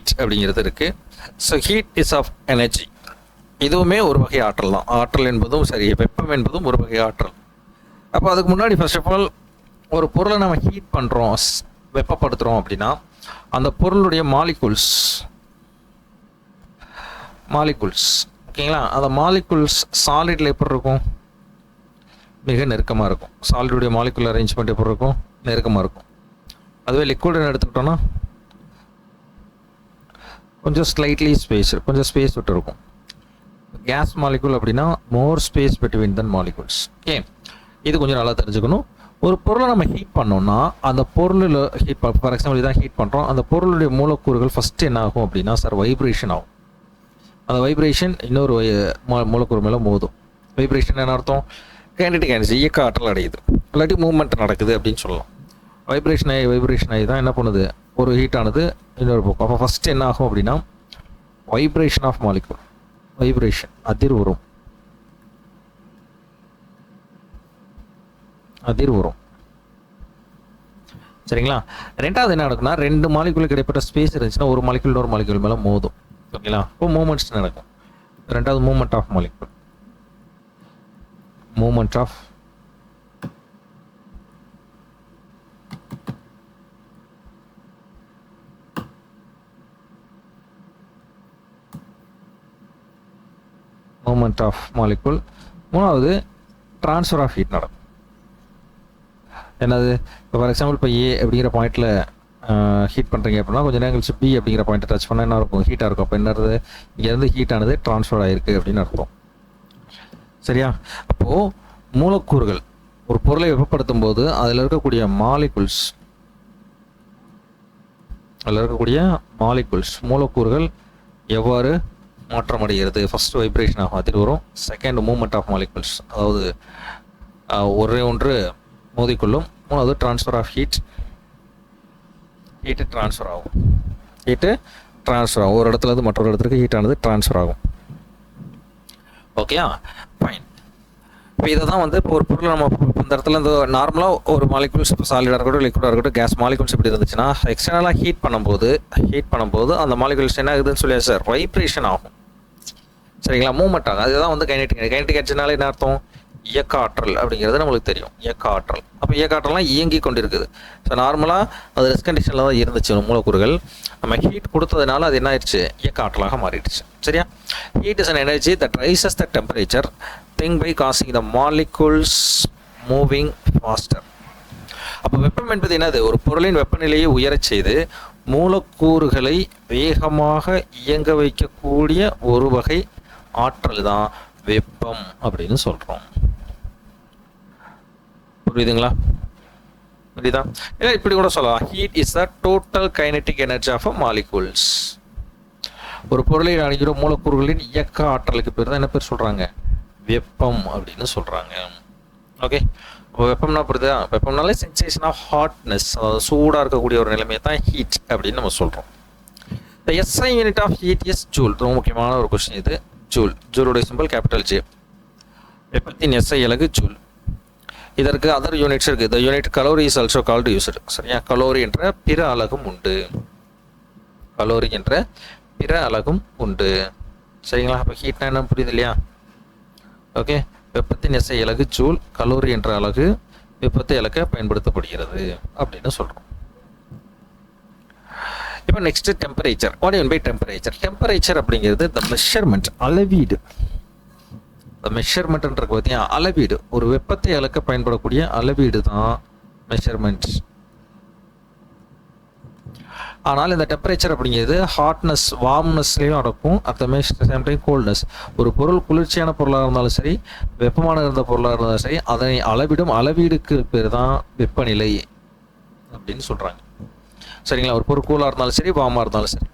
Heat அப்படிங்கிறது இருக்குது. So heat is of energy. இதுவுமே ஒரு வகை ஆற்றல் தான். ஆற்றல் என்பதும் சரி, வெப்பம் என்பதும் ஒரு வகை ஆற்றல். அப்போ அதுக்கு முன்னாடி ஃபர்ஸ்ட் ஆஃப் ஆல் ஒரு பொருளை நம்ம ஹீட் பண்ணுறோம், வெப்பப்படுத்துகிறோம் அப்படின்னா அந்த பொருளுடைய மாலிகுல்ஸ் ஓகேங்களா, அந்த மாலிகுல்ஸ் சாலிடில் எப்படி இருக்கும்? மிக நெருக்கமாக இருக்கும். சாலிடுடைய மாலிகுல் அரேஞ்ச்மெண்ட் எப்படி இருக்கும்? நெருக்கமாக இருக்கும். அதுவே லிக்விட்னு எடுத்துக்கிட்டோன்னா கொஞ்சம் ஸ்லைட்லி கொஞ்சம் ஸ்பேஸ் விட்டு இருக்கும். கேஸ் மாலிகுல் அப்படின்னா மோர் ஸ்பேஸ் பிட்வீன் தன் மாலிகுல்ஸ். ஓகே, இது கொஞ்சம் நல்லா தெரிஞ்சுக்கணும். ஒரு பொருளை நம்ம ஹீட் பண்ணோம்னா அந்த பொருளில் ஃபார் எக்ஸாம்பிள் இதான் ஹீட் பண்ணுறோம், அந்த பொருளுடைய மூலக்கூறுகள் ஃபஸ்ட்டு என்ன ஆகும் அப்படின்னா வைப்ரேஷன் ஆகும். அந்த வைப்ரேஷன் இன்னொரு மூலக்கூறு மேலே மோதும். வைப்ரேஷன் என்ன அர்த்தம்? கைனடிக் எனர்ஜி, இயக்க ஆற்றல் அடையுது, இல்லாட்டி மூவ்மெண்ட் நடக்குது அப்படின்னு சொல்லலாம். வைப்ரேஷன் ஆகி தான் என்ன பண்ணுது, ஒரு ஹீட் ஆனது இன்னொரு பக்கம். அப்போ ஃபஸ்ட்டு என்ன ஆகும் அப்படின்னா வைப்ரேஷன் ஆஃப் மாலிகுல், வைப்ரேஷன், அதிர் வரும். சரிங்களா? ரெண்டாவது என்ன நடக்கும்னா, ரெண்டு மாலிகுலுக்கு இடைப்பட்ட ஸ்பேஸ் இருந்துச்சுன்னா ஒரு மாலிகுல் இன்னொரு மாலிகுல் மேலே மோதும். ஓகேங்களா? இப்போ மூமெண்ட்ஸ் நடக்கும். ரெண்டாவது moment of molecule, moment of molecule. மூணாவது ட்ரான்ஸ்ஃபர் ஆஃப் ஹீட் நடக்கும். என்னது? இப்போ ஃபார் எக்ஸாம்பிள் இப்போ ஏ அப்படிங்கிற பாயிண்டில் ஹீட் பண்ணுறீங்க அப்படின்னா கொஞ்சம் நேரம் கழிச்சு பி அப்படிங்கிற பாயிண்ட்டை டச் பண்ணால் என்ன இருக்கும்? ஹீட்டாக இருக்கும். அப்போ என்னது? இங்கேருந்து ஹீட் ஆனது ட்ரான்ஸ்ஃபர் ஆகிருக்கு அப்படின்னு அர்த்தம். சரியா? அப்போது மூலக்கூறுகள் ஒரு பொருளை வெப்பப்படுத்தும் போது அதில் இருக்கக்கூடிய மூலக்கூறுகள் எவ்வாறு மாற்றமடைகிறது? ஃபர்ஸ்ட் வைப்ரேஷன் ஆகும், அதில் வரும். செகண்ட் மூமெண்ட் ஆஃப் மாலிகுல்ஸ், அதாவது ஒரே ஒன்று மோதிக்கொள்ளும். மூணாவது ட்ரான்ஸ்ஃபர் ஆஃப் ஹீட் ட்ரான்ஸ்ஃபர் ஆகும். ஒரு இடத்துல இருந்து மற்றொரு இடத்துக்கு ஹீட் ஆனது ட்ரான்ஸ்ஃபர் ஆகும். ஓகேயா? ஃபைன். இப்போ இதை தான் வந்து இப்போ ஒரு பொருள் நம்ம இந்த இடத்துல இந்த நார்மலாக ஒரு மாலிகுல்ஸ் இப்போ சாலிடாக இருக்கட்டும், லிக்விடாக இருக்கட்டும், கேஸ் மாலிகுல்ஸ் இப்படி இருந்துச்சுன்னா எக்ஸ்டர்னலாக ஹீட் பண்ணும்போது அந்த மாலிகுல்ஸ் என்ன ஆகுதுன்னு சொல்லியா சார்? வைப்ரேஷன் ஆகும். சரிங்களா? மூவ்மெண்ட் ஆகும். அதுதான் வந்து கைனடிக் எனர்ஜினால என்ன அர்த்தம்? இயக்க ஆற்றல் அப்படிங்கிறது நம்மளுக்கு தெரியும். இயக்க ஆற்றல். அப்போ இயக்க ஆற்றல்லாம் இயங்கி கொண்டு இருக்குது. ஸோ நார்மலாக அது ரெஸ்ட் கண்டிஷனில் தான் இருந்துச்சு மூலக்கூறுகள். நம்ம ஹீட் கொடுத்ததுனால அது என்ன ஆயிடுச்சு? இயக்க ஆற்றலாக மாறிடுச்சு. சரியா? Heat is an energy that rises the temperature thing by causing the molecules moving faster. அப்போ வெப்பம் என்பது என்னது? ஒரு பொருளின் வெப்பநிலையை உயரச் செய்து மூலக்கூறுகளை வேகமாக இயங்க வைக்கக்கூடிய ஒரு வகை ஆற்றல் தான் வெப்பம் அப்படின்னு சொல்கிறோம். புரியுதுங்களா? இப்படி கூட சொல்லலாம். Heat is the total kinetic energy of molecules. ஒரு பொருளை அணிகிற மூலக்கூறுகளின் இயக்க ஆற்றலுக்கு பேர் தான் என்ன பேர் சொல்றாங்க? வெப்பம் அப்படின்னு சொல்றாங்க. ஓகே, வெப்பம்னா புரியுதா? வெப்பம்னாலே சென்சேஷன் ஆஃப் ஹாட்னஸ், அதாவது சூடாக இருக்கக்கூடிய ஒரு நிலைமையை தான் ஹீட் அப்படின்னு நம்ம சொல்றோம். The SI unit of heat is joule. ரொம்ப முக்கியமான ஒரு கொஸ்டின் இது. ஜூலுடைய சிம்பிள் கேபிட்டல் ஜே. வெப்பத்தின் SI அலகு ஜூல். இதற்கு அதர் யூனிட்ஸ் இருக்கு. இந்த unit calorie is also called used. சரியா? கலோரி என்ற பிற அலகும் உண்டு. சரிங்களா? அப்போ ஹீட்னா என்ன புரியுது இல்லையா? ஓகே, வெப்பத்தின் SI அலகு ஜூல், கலோரி என்ற அலகு வெப்பத்தை அளக்க பயன்படுத்தப்படுகிறது அப்படின்னு சொல்றோம். இப்போ next temperature. What you mean by temperature? Temperature அப்படிங்கிறது த மெஷர்மெண்ட், அளவீடு. மெஷர்மெண்ட்ன்ற பார்த்தீங்கன்னா அளவீடு, ஒரு வெப்பத்தை அளக்க பயன்படக்கூடிய அளவீடு தான் மெஷர்மெண்ட். ஆனால் இந்த டெம்பரேச்சர் அப்படிங்கிறது ஹாட்னஸ், வார்ம்னஸ்லையும் அடக்கும். At the same time coldness. ஒரு பொருள் குளிர்ச்சியான பொருளாக இருந்தாலும் சரி, வெப்பமான இருந்த பொருளாக இருந்தாலும் சரி, அதனை அளவிடும் அளவீடுக்கு பேர் தான் வெப்பநிலை அப்படின்னு சொல்றாங்க. சரிங்களா? ஒரு பொருள் கூலாக இருந்தாலும் சரி, வார்மாக இருந்தாலும் சரி,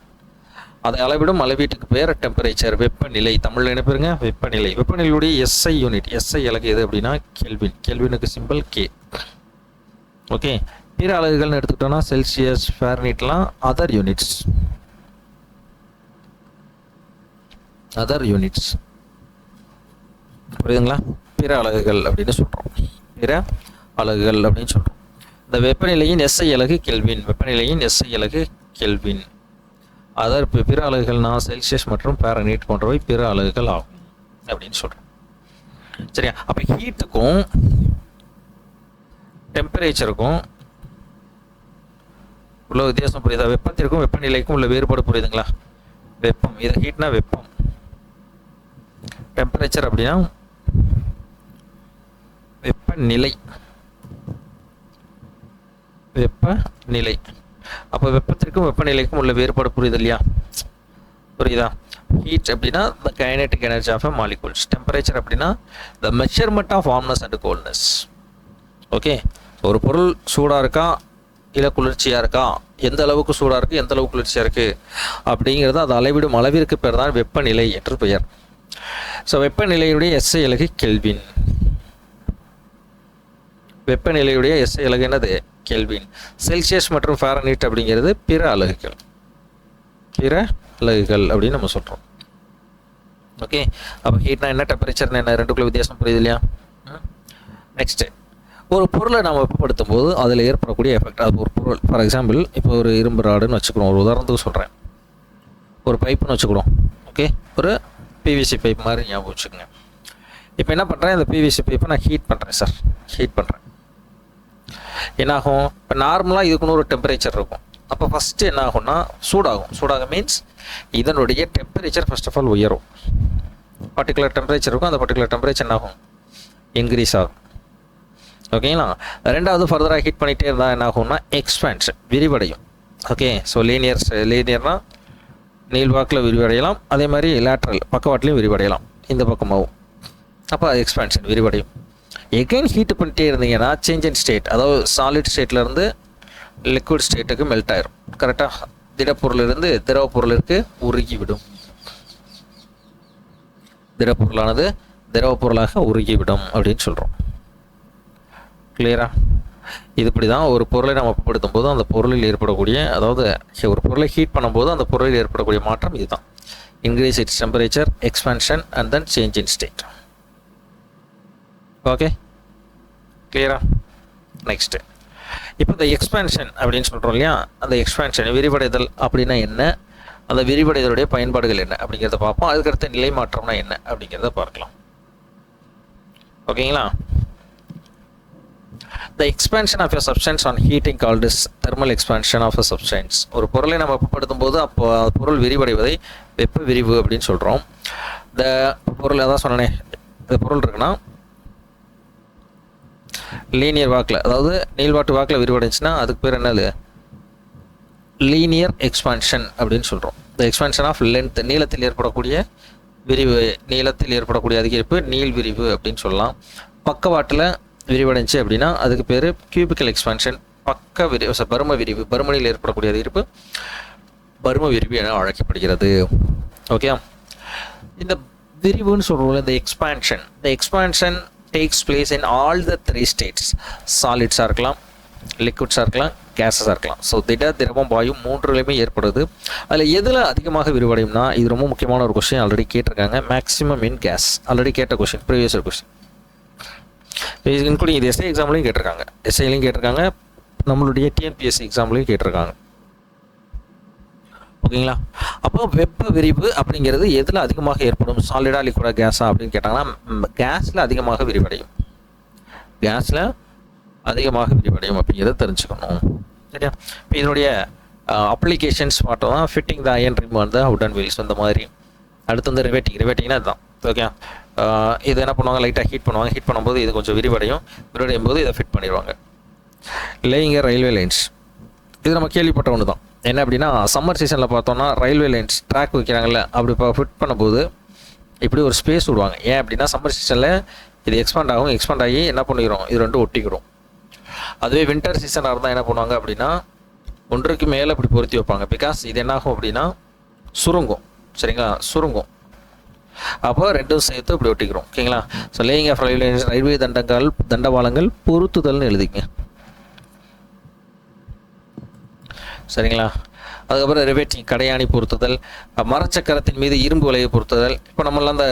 அதை அளவிடும் அளவீட்டுக்கு பேர் டெம்பரேச்சர், வெப்பநிலை. தமிழில் என்ன பேருங்க? வெப்பநிலை. வெப்பநிலையுடைய SI யூனிட், SI அலகு எது அப்படின்னா கெல்வின். கெல்வினுக்கு சிம்பிள் K. ஓகே, பிற அலகுகள்னு எடுத்துக்கிட்டோம்னா செல்சியஸ், ஃபாரன்ஹீட்லாம் அதர் யூனிட்ஸ். புரியுதுங்களா? பிற அலகுகள் அப்படின்னு சொல்றோம். இந்த வெப்பநிலையின் SI அலகு கெல்வின். வெப்பநிலையின் SI அலகு கெல்வின். அதர் பிற அலகுகள்னா செல்சியஸ் மற்றும் ஃபாரன்ஹீட் போன்றவை பிற அலகுகள் ஆகும் அப்படின்னு சொல்கிறோம். சரியா? அப்போ ஹீட்டுக்கும் டெம்பரேச்சருக்கும் உள்ள வித்தியாசம் புரியுதா? வெப்பத்திற்கும் வெப்பநிலைக்கும் உள்ள வேறுபாடு புரியுதுங்களா? வெப்பம், இது ஹீட்னா வெப்பம், டெம்பரேச்சர் அப்படின்னா வெப்பநிலை. வெப்பநிலை. அப்போ வெப்பத்திற்கும் வெப்பநிலைக்கும் உள்ள வேறுபாடு புரியுது இல்லையா? புரியுதா? ஹீட் அப்படின்னா the kinetic energy of a molecules. Temperature அப்படின்னா the measurement of warmness and coldness. Okay, ஒரு பொருள் சூடாக இருக்கா இல்லை குளிர்ச்சியாக இருக்கா, எந்த அளவுக்கு சூடாக இருக்குது எந்த அளவுக்கு குளிர்ச்சியாக இருக்குது அப்படிங்கிறது அது அளவிடும் அளவிற்கு பேர் தான் வெப்பநிலை என்று பெயர். ஸோ வெப்பநிலையுடைய எஸ்ஐ அலகு கெல்வின். வெப்பநிலையுடைய எஸ்ஐ அலகு என்னது? கெல்வின். செல்சியஸ் மற்றும் ஃபாரன்ஹீட் அப்படிங்கிறது பிற அலகுகள். பிற அலகுகள் அப்படின்னு நம்ம சொல்கிறோம். ஓகே, அப்போ ஹீட்னா என்ன, டெம்பரேச்சர்னா என்ன, ரெண்டுக்குள்ள வித்தியாசம் புரியுது இல்லையா? நெக்ஸ்ட்டு, ஒரு பொருளை நம்ம வெப்பப்படுத்தும் போது அதில் ஏற்படக்கூடிய எஃபெக்ட். அது ஒரு பொருள், ஃபார் எக்ஸாம்பிள் இப்போ ஒரு இரும்பு ராடுன்னு வச்சுக்கிறோம், ஒரு உதாரணத்துக்கு சொல்கிறேன். ஒரு பைப்புன்னு வச்சுக்கிறோம். ஓகே, ஒரு பிவிசி பைப் மாதிரி ஞாபகம் வச்சுக்கோங்க. இப்போ என்ன பண்ணுறேன், இந்த பிவிசி பைப்பை நான் ஹீட் பண்ணுறேன் சார். ஹீட் பண்ணுறேன், என்னாகும்? இப்போ நார்மலாக இதுக்குன்னு ஒரு டெம்பரேச்சர் இருக்கும். அப்போ ஃபஸ்ட்டு என்ன ஆகும்னா சூடாகும். சூடாக மீன்ஸ் இதனுடைய டெம்பரேச்சர் ஃபர்ஸ்ட் ஆஃப் ஆல் உயரும். பர்டிகுலர் டெம்பரேச்சர் இருக்கும், அந்த பர்டிகுலர் டெம்பரேச்சர் என்ன ஆகும்? இன்க்ரீஸ் ஆகும். ஓகேங்களா? ரெண்டாவது ஃபர்தராக ஹீட் பண்ணிகிட்டே இருந்தால் என்ன ஆகும்னா எக்ஸ்பேன்ஷன், விரிவடையும். ஓகே, ஸோ லீனியர்னால் நீள்வாக்கில் விரிவடையலாம், அதே மாதிரி லேட்ரல் பக்கவாட்டிலையும் விரிவடையலாம், இந்த பக்கமாகவும். அப்போ அது எக்ஸ்பேன்ஷன், விரிவடையும். எகைன் ஹீட் பண்ணிட்டே இருந்தீங்கன்னா சேஞ்ச் இன் ஸ்டேட், அதாவது சாலிட் ஸ்டேட்லேருந்து லிக்விட் ஸ்டேட்டுக்கு மெல்ட் ஆயிரும். கரெக்டாக? திடப்பொருளிலிருந்து திரவ பொருளிற்கு உருகிவிடும். திடப்பொருளானது திரவ பொருளாக உருகிவிடும் அப்படின்னு சொல்கிறோம். கிளியரா? இதுபடி தான் ஒரு பொருளை நம்ம வெப்பப்படுத்தும் போது அந்த பொருளில் ஏற்படக்கூடிய, அதாவது ஒரு பொருளை ஹீட் பண்ணும்போது அந்த பொருளில் ஏற்படக்கூடிய மாற்றம் இதுதான். Increase it's temperature, expansion and then change in state. Okay, கிளியரா? நெக்ஸ்ட்டு, இப்போ இந்த எக்ஸ்பேன்ஷன் அப்படின்னு சொல்கிறோம் இல்லையா, அந்த எக்ஸ்பேன்ஷன் விரிவடைதல் அப்படின்னா என்ன, அந்த விரிவடைதலுடைய பயன்பாடுகள் என்ன அப்படிங்கிறத பார்ப்போம். அதுக்கடுத்த நிலை மாற்றம்னா என்ன அப்படிங்கிறத பார்க்கலாம். ஓகேங்களா? The expansion of a substance on heating called as thermal expansion of a substance. ஒரு பொருளை நம்ம வெப்பப்படுத்தும் போது அப்போ பொருள் விரிவடைவதை வெப்ப விரிவு அப்படின்னு சொல்கிறோம். இந்த பொருள் அதான் சொன்னேனே, இந்த பொருள் இருக்குன்னா லீனியர் வாக்கில், அதாவது நீள்வாட்டு வாக்கில் விரிவடைஞ்சுன்னா அதுக்கு பேர் என்னது? லீனியர் எக்ஸ்பான்ஷன் அப்படின்னு சொல்கிறோம். த எக்ஸ்பான்ஷன் ஆஃப் லென்த், நீளத்தில் ஏற்படக்கூடிய விரிவு, நீளத்தில் ஏற்படக்கூடிய அதிகரிப்பு நீள் விரிவு அப்படின்னு சொல்லலாம். பக்கவாட்டில் விரிவடைஞ்சு அப்படின்னா அதுக்கு பேர் கியூபிக்கல் எக்ஸ்பான்ஷன், பக்க விரிவு, பரும விரிவு, பருமனில் ஏற்படக்கூடிய அதிகரிப்பு பரும விரிவு என அழைக்கப்படுகிறது. ஓகே, இந்த விரிவுன்னு சொல்கிறோம்ல, இந்த expansion takes place in all the 3 states. சாலிட்ஸாக இருக்கலாம், லிக்விட்ஸாக இருக்கலாம், கேஸஸாக இருக்கலாம். ஸோ திரவம், வாயு மூன்றுலையுமே ஏற்படுது. அதில் எதில் அதிகமாக விரிவடையும்னா, இது ரொம்ப முக்கியமான ஒரு கொஸ்டின், ஆல்ரெடி கேட்டிருக்காங்க. மேக்ஸிமம் இன் கேஸ், ஆல்ரெடி கேட்ட கொஸ்டின், ப்ரீவியஸ் கொஸ்டின், இன்க்ளூடிங் இது எஸ்ஐ எக்ஸாம்லையும் கேட்டிருக்காங்க, எஸ்ஐலையும் கேட்டிருக்காங்க, நம்மளுடைய டிஎன்பிஎஸ்சி எக்ஸாம்லையும் கேட்டிருக்காங்க. ஓகேங்களா? அப்போ வெப்ப விரிவு அப்படிங்கிறது எதில் அதிகமாக ஏற்படும், சாலிடா லிக்விடா கேஸா அப்படின்னு கேட்டாங்கன்னா கேஸில் அதிகமாக விரிவடையும். கேஸில் அதிகமாக விரிவடையும் அப்படிங்கிறத தெரிஞ்சுக்கணும். சரியா? இப்போ இதனுடைய அப்ளிகேஷன்ஸ் பார்த்தோம்னா ஃபிட்டிங் த அயன் ரிம் அந்த உடன் வீல்ஸ் அந்த மாதிரி. அடுத்து வந்து ரிவேட்டிங்னா இதுதான். ஓகே, இது என்ன பண்ணுவாங்க, லைட்டாக ஹீட் பண்ணுவாங்க. ஹீட் பண்ணும்போது இது கொஞ்சம் விரிவடையும் போது இதை ஃபிட் பண்ணிடுவாங்க. லேயிங்க ரயில்வே லைன்ஸ், இது நம்ம கேள்விப்பட்ட ஒன்று தான். என்ன அப்படின்னா, சம்மர் சீசனில் பார்த்தோம்னா ரயில்வே லைன்ஸ் ட்ராக் வைக்கிறாங்கல்ல, அப்படி இப்போ ஃபிட் பண்ணும்போது இப்படி ஒரு ஸ்பேஸ் விடுவாங்க. ஏன் அப்படின்னா சம்மர் சீசனில் இது எக்ஸ்பாண்ட் ஆகி என்ன பண்ணிக்கிறோம், இது ரெண்டும் ஒட்டிக்கிறோம். அதுவே வின்டர் சீசனாக இருந்தால் என்ன பண்ணுவாங்க அப்படின்னா ஒன்றுக்கு மேலே இப்படி பொருத்தி வைப்பாங்க. பிகாஸ் இது என்னாகும் அப்படின்னா சுருங்கும். சரிங்களா? சுருங்கும். அப்போ ரெண்டும் சேர்த்து இப்படி ஒட்டிக்கிறோம். ஓகேங்களா? ஸோ லேயிங் ஆஃப் ரயில்வே தண்டவாளங்கள் பொருத்துதல்னு எழுதிங்க. சரிங்களா? அதுக்கப்புறம் ரிவேட்டிங், கடையாணி பொருத்துதல், மரச்சக்கரத்தின் மீது இரும்பு வலையை பொருத்துதல். இப்போ நம்மளாம் அந்த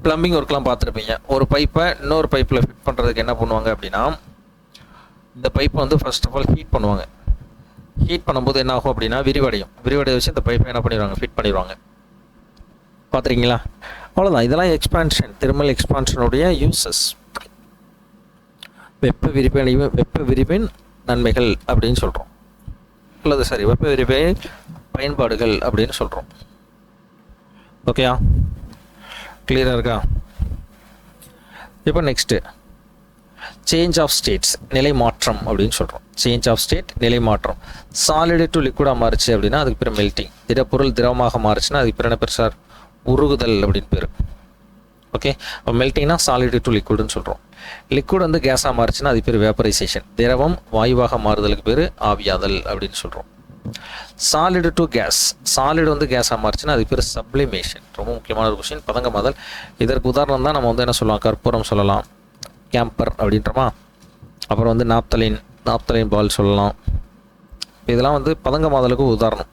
ப்ளம்பிங் ஒர்க்லாம் பார்த்துருப்பீங்க. ஒரு பைப்பை இன்னொரு பைப்பில் ஃபிட் பண்ணுறதுக்கு என்ன பண்ணுவாங்க அப்படின்னா, இந்த பைப்பை வந்து ஃபர்ஸ்ட் ஆஃப் ஆல் ஹீட் பண்ணுவாங்க. ஹீட் பண்ணும்போது என்ன ஆகும் அப்படின்னா விரிவடைய வச்சு இந்த பைப்பை என்ன பண்ணிடுவாங்க, ஃபிட் பண்ணிடுவாங்க. பார்த்துருக்கீங்களா? அவ்வளோதான். இதெல்லாம் எக்ஸ்பான்ஷன், தெர்மல் எக்ஸ்பான்ஷனுடைய யூசஸ். வெப்ப விரிவின் நன்மைகள் அப்படின்னு சொல்கிறோம், அல்லது சரி வெப்ப விரிவின் பயன்பாடுகள் அப்படின்னு சொல்கிறோம். ஓகேயா? கிளியராக இருக்கா? இப்போ நெக்ஸ்ட்டு சேஞ்ச் ஆஃப் ஸ்டேட்ஸ், நிலை மாற்றம் அப்படின்னு சொல்கிறோம். சேஞ்ச் ஆஃப் ஸ்டேட், நிலை மாற்றம். சாலிடு டு லிக்விடாக மாறுச்சு அப்படின்னா அதுக்கு பேர் மெல்ட்டிங். திடப்பொருள் திரவமாக மாறுச்சுன்னா அதுக்கு பேர் என்ன பேர் சார்? உருகுதல் அப்படின்னு பேர். ஓகே, இப்போ மெல்ட்டிங்னா சாலிடு டு லிக்விடுன்னு சொல்கிறோம். லிக்விட் வந்து கேஸாக மாறுச்சுன்னா அது பேர் வேப்பரைசேஷன். திரவம் வாயுவாக மாறுதலுக்கு பேர் ஆவியாதல் அப்படின்னு சொல்கிறோம். சாலிடு டு கேஸ், சாலிடு வந்து கேஸாக மாறுச்சுன்னா அது பேர் சப்ளிமேஷன். ரொம்ப முக்கியமான ஒரு கொஸ்டின், பதங்கமாதல். இதற்கு உதாரணம் தான் நம்ம வந்து என்ன சொல்லலாம், கற்பூரம் சொல்லலாம், கேம்பர் அப்படின்றமா. அப்புறம் வந்து நாப்தலின் பால் சொல்லலாம். இதெல்லாம் வந்து பதங்கமாதலுக்கு உதாரணம்.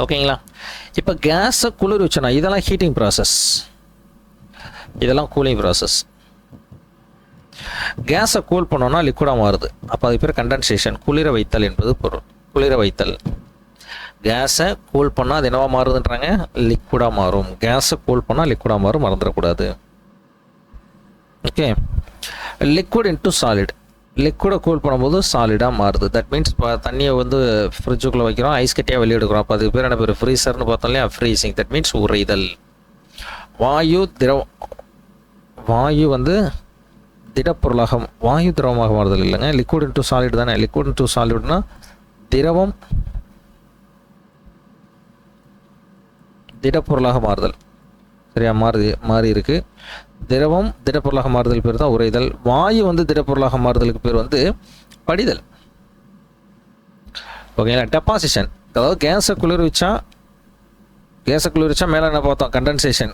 ஓகேங்களா? இப்போ கேஸை குளிர் வச்சோன்னா இதெல்லாம் ஹீட்டிங் ப்ராசஸ், இதெல்லாம் கூலிங் ப்ராசஸ். கேஸை கூல் பண்ணோன்னா லிக்விடாக மாறுது, அப்போ அது பேர் கண்டென்சேஷன். குளிர வைத்தல் என்பது பொருள். குளிர வைத்தல். கேஸை கூல் பண்ணால் அது என்னவா மாறுதுன்றாங்க? லிக்விடாக மாறும். கேஸை கூல் பண்ணால் லிக்விடாக மாறும், மறந்துடக்கூடாது. Okay, liquid into solid. லிக்விடை கூல் பண்ணும்போது சாலிடாக மாறுது. தட் மீன்ஸ் இப்போ தண்ணியை வந்து ஃப்ரிட்ஜுக்குள்ளே வைக்கிறோம், ஐஸ் கட்டியாக வெளியே எடுக்கிறோம், அப்போ அதுக்கு பேர் என்ன பேர்? ஃப்ரீசர்னு பார்த்தோம் இல்லையா? ஃப்ரீசிங். தட் மீன்ஸ் உறைதல். வாயு வந்து திடப்பொருளாக, வாயு திரவமாக மாறுதல் இல்லைங்க, லிக்விட் இன்ட்டு சாலிட் தானே. லிக்விட் இன்ட்டு சாலிட்னா திரவம் திடப்பொருளாக மாறுதல். சரியா? மாறி இருக்கு. திரவம் திடப்பொருளாக மாறுதல் பேர் தான் உறைதல். வாயு வந்து திடப்பொருளாக மாறுதலுக்கு பேர் வந்து படிதல். ஓகேங்களா? டெபாசிஷன். அதாவது கேஸை குளிர் வச்சா மேலே என்ன பார்த்தோம்? கண்டென்சேஷன்.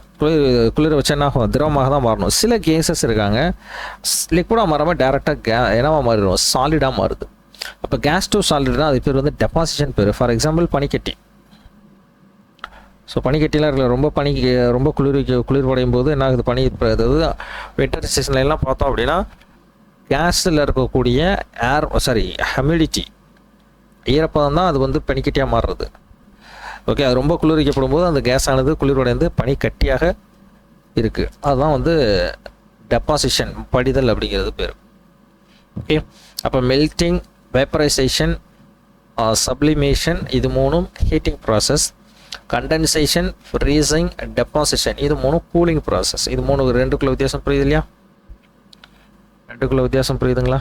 குளிர வச்சா என்ன ஆகும்? திரவமாக தான் மாறணும். சில கேஸஸ் இருக்காங்க லிக்விடாக மாறாமல் டேரெக்டாக என்னவா மாறிடும்? சாலிடாக மாறுது. அப்போ கேஸ் டு சாலிட்னா அது பேர் வந்து டெபாசிஷன் பேர். ஃபார் எக்ஸாம்பிள் பனிக்கட்டி. ஸோ பனிக்கட்டிலாம் இருக்கல, ரொம்ப குளிர் உடையும் போது என்ன ஆகுது? அதாவது வின்டர் சீசன்லாம் பார்த்தோம் அப்படின்னா கேஸில் இருக்கக்கூடிய ஹியூமிடிட்டி, ஈரப்பதம் தான் அது வந்து பனிக்கட்டியாக மாறுறது. ஓகே, அது ரொம்ப குளிர்விக்கப்படும் போது அந்த கேஸ் ஆனது குளிர்வடைந்து பனிக்கட்டியாக இருக்குது. அதுதான் வந்து டெபாசிஷன், படிதல் அப்படிங்கிறது பேர். ஓகே, அப்போ மெல்ட்டிங், வேப்பரைசேஷன், சப்ளிமேஷன் இது மூணும் heating process. Condensation, freezing, deposition இது மூணும் கூலிங் ப்ராசஸ். இது மூணு ரெண்டுக்குள்ள வித்தியாசம் புரியுது இல்லையா? ரெண்டுக்குள்ள வித்தியாசம் புரியுதுங்களா?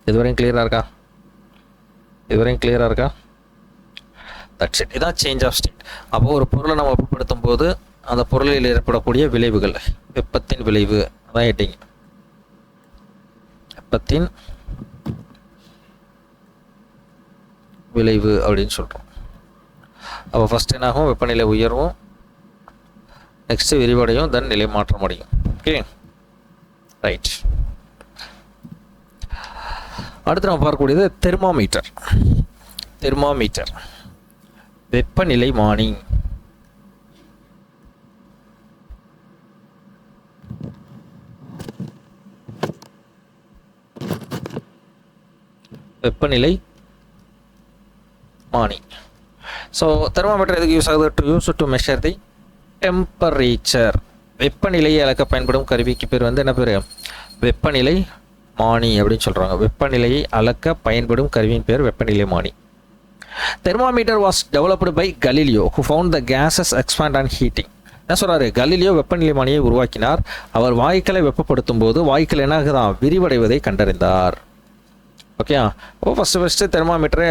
இதுவரையும் கிளியராக இருக்கா? That's it. இதான் சேஞ்ச் ஆஃப் ஸ்டேட். அப்போ ஒரு பொருளை நம்ம வெப்பப்படுத்தும் போது அந்த பொருளில் ஏற்படக்கூடிய விளைவுகள், வெப்பத்தின் விளைவு, அதான் ஹெட்டிங். வெப்பத்தின் விளைவு அப்படின்னு சொல்கிறோம். அப்போ ஃபஸ்ட் என்ன ஆகும்? வெப்பநிலை உயர்வும், நெக்ஸ்ட் விரிவடையும், தென் நிலை மாற்றம் அடையும். Okay, right. அடுத்து நம்ம பார்க்கக்கூடியது தெர்மாமீட்டர். வெப்பநிலை மானி. வெப்பநிலை மானி. ஸோ தெர்மாமீட்டர் எதுக்கு யூஸ் ஆகுது? To measure the temperature. வெப்பநிலையை அளக்க பயன்படும் கருவிக்கு பேர் வந்து என்ன பேர்? வெப்பநிலை மானி அப்படின்னு சொல்கிறாங்க. வெப்பநிலையை அளக்க பயன்படும் கருவியின் பேர் வெப்பநிலை மானி. Thermometer was developed by Galileo, who found the gases expand on heating. என்ன சொல்கிறாரு? கலீலியோ வெப்பநிலைமானியை உருவாக்கினார். அவர் வாயுக்களை வெப்பப்படுத்தும் போது வாயுக்கள் என்ன ஆகுதான்? விரிவடைவதை கண்டறிந்தார். ஓகே, ஓ ஃபஸ்ட்டு தெர்மாமீட்டரை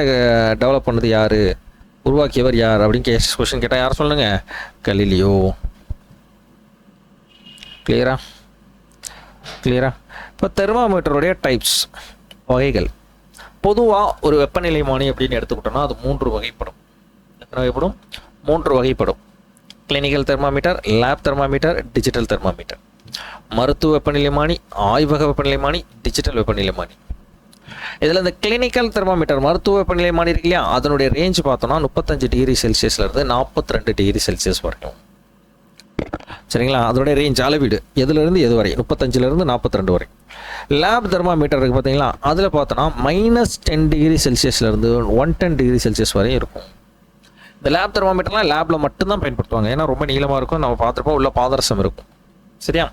டெவலப் பண்ணது யார், உருவாக்கியவர் யார் அப்படின்னு கொஸ்டின் கேட்டால் யார் சொல்லுங்க? கலீலியோ. கிளியரா? இப்போ தெர்மாமீட்டருடைய டைப்ஸ், வகைகள். பொதுவாக ஒரு வெப்பநிலைமானி அப்படின்னு எடுத்துக்கிட்டோம்னா அது 3 வகைப்படும். எத்தனை வகைப்படும்? 3 வகைப்படும். Clinical thermometer, lab thermometer, digital thermometer. மருத்துவ வெப்பநிலைமானி, ஆய்வக வெப்பநிலைமானி, டிஜிட்டல் வெப்பநிலைமானி. இதில் இந்த கிளினிக்கல் தெர்மாமீட்டர், மருத்துவ வெப்பநிலைமானி இருக்கு இல்லையா, அதனுடைய ரேஞ்ச் பார்த்தோம்னா 35 டிகிரி செல்சியஸ்லேருந்து 42 டிகிரி செல்சியஸ் வரைக்கும். சரிங்களா? அதோடைய ரேஞ்ச் அளவீடு எதுலேருந்து எது வரை? 35லேருந்து 42 வரை. லேப் தெர்மாமீட்டர் இருக்குது பார்த்தீங்களா, அதில் பார்த்தோன்னா -10 டிகிரி செல்சியஸ்லேருந்து 110 டிகிரி செல்சியஸ் வரையும் இருக்கும். இந்த லேப் தெர்மாமீட்டர்லாம் லேபில் மட்டும்தான் பயன்படுத்துவாங்க, ஏன்னா ரொம்ப நீளமாக இருக்கும், நம்ம பார்த்துருப்போம், உள்ள பாதரசம் இருக்கும். சரியா?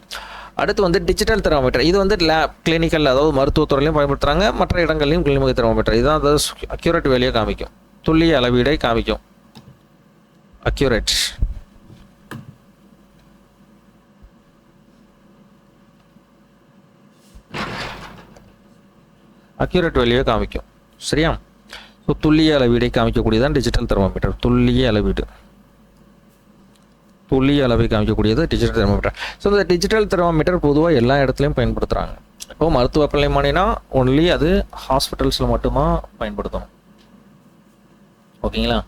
அடுத்து வந்து டிஜிட்டல் தெர்மாமீட்டர். இது வந்து லேப் கிளினிக்கல், அதாவது மருத்துவத்துறையிலையும் பயன்படுத்துகிறாங்க, மற்ற இடங்கள்லையும் கிளினிக் தெர்மாமீட்டர். இதுதான் அதாவது அக்யூரேட் வேலையை காமிக்கும், துல்லிய அளவீடை காமிக்கும். அக்யூரேட் வேல்யூவை காமிக்கும். சரியா? ஸோ துல்லிய அளவீடை காமிக்கக்கூடியதான் டிஜிட்டல் தெர்மாமீட்டர். துல்லிய அளவை காமிக்கக்கூடியது டிஜிட்டல் தெர்மாமீட்டர். ஸோ இந்த டிஜிட்டல் தெர்மாமீட்டர் பொதுவாக எல்லா இடத்துலையும் பயன்படுத்துகிறாங்க. இப்போ மருத்துவ வெப்பநிலைமானினா ஒன்லி அது ஹாஸ்பிட்டல்ஸில் மட்டும்தான் பயன்படுத்தணும். ஓகேங்களா?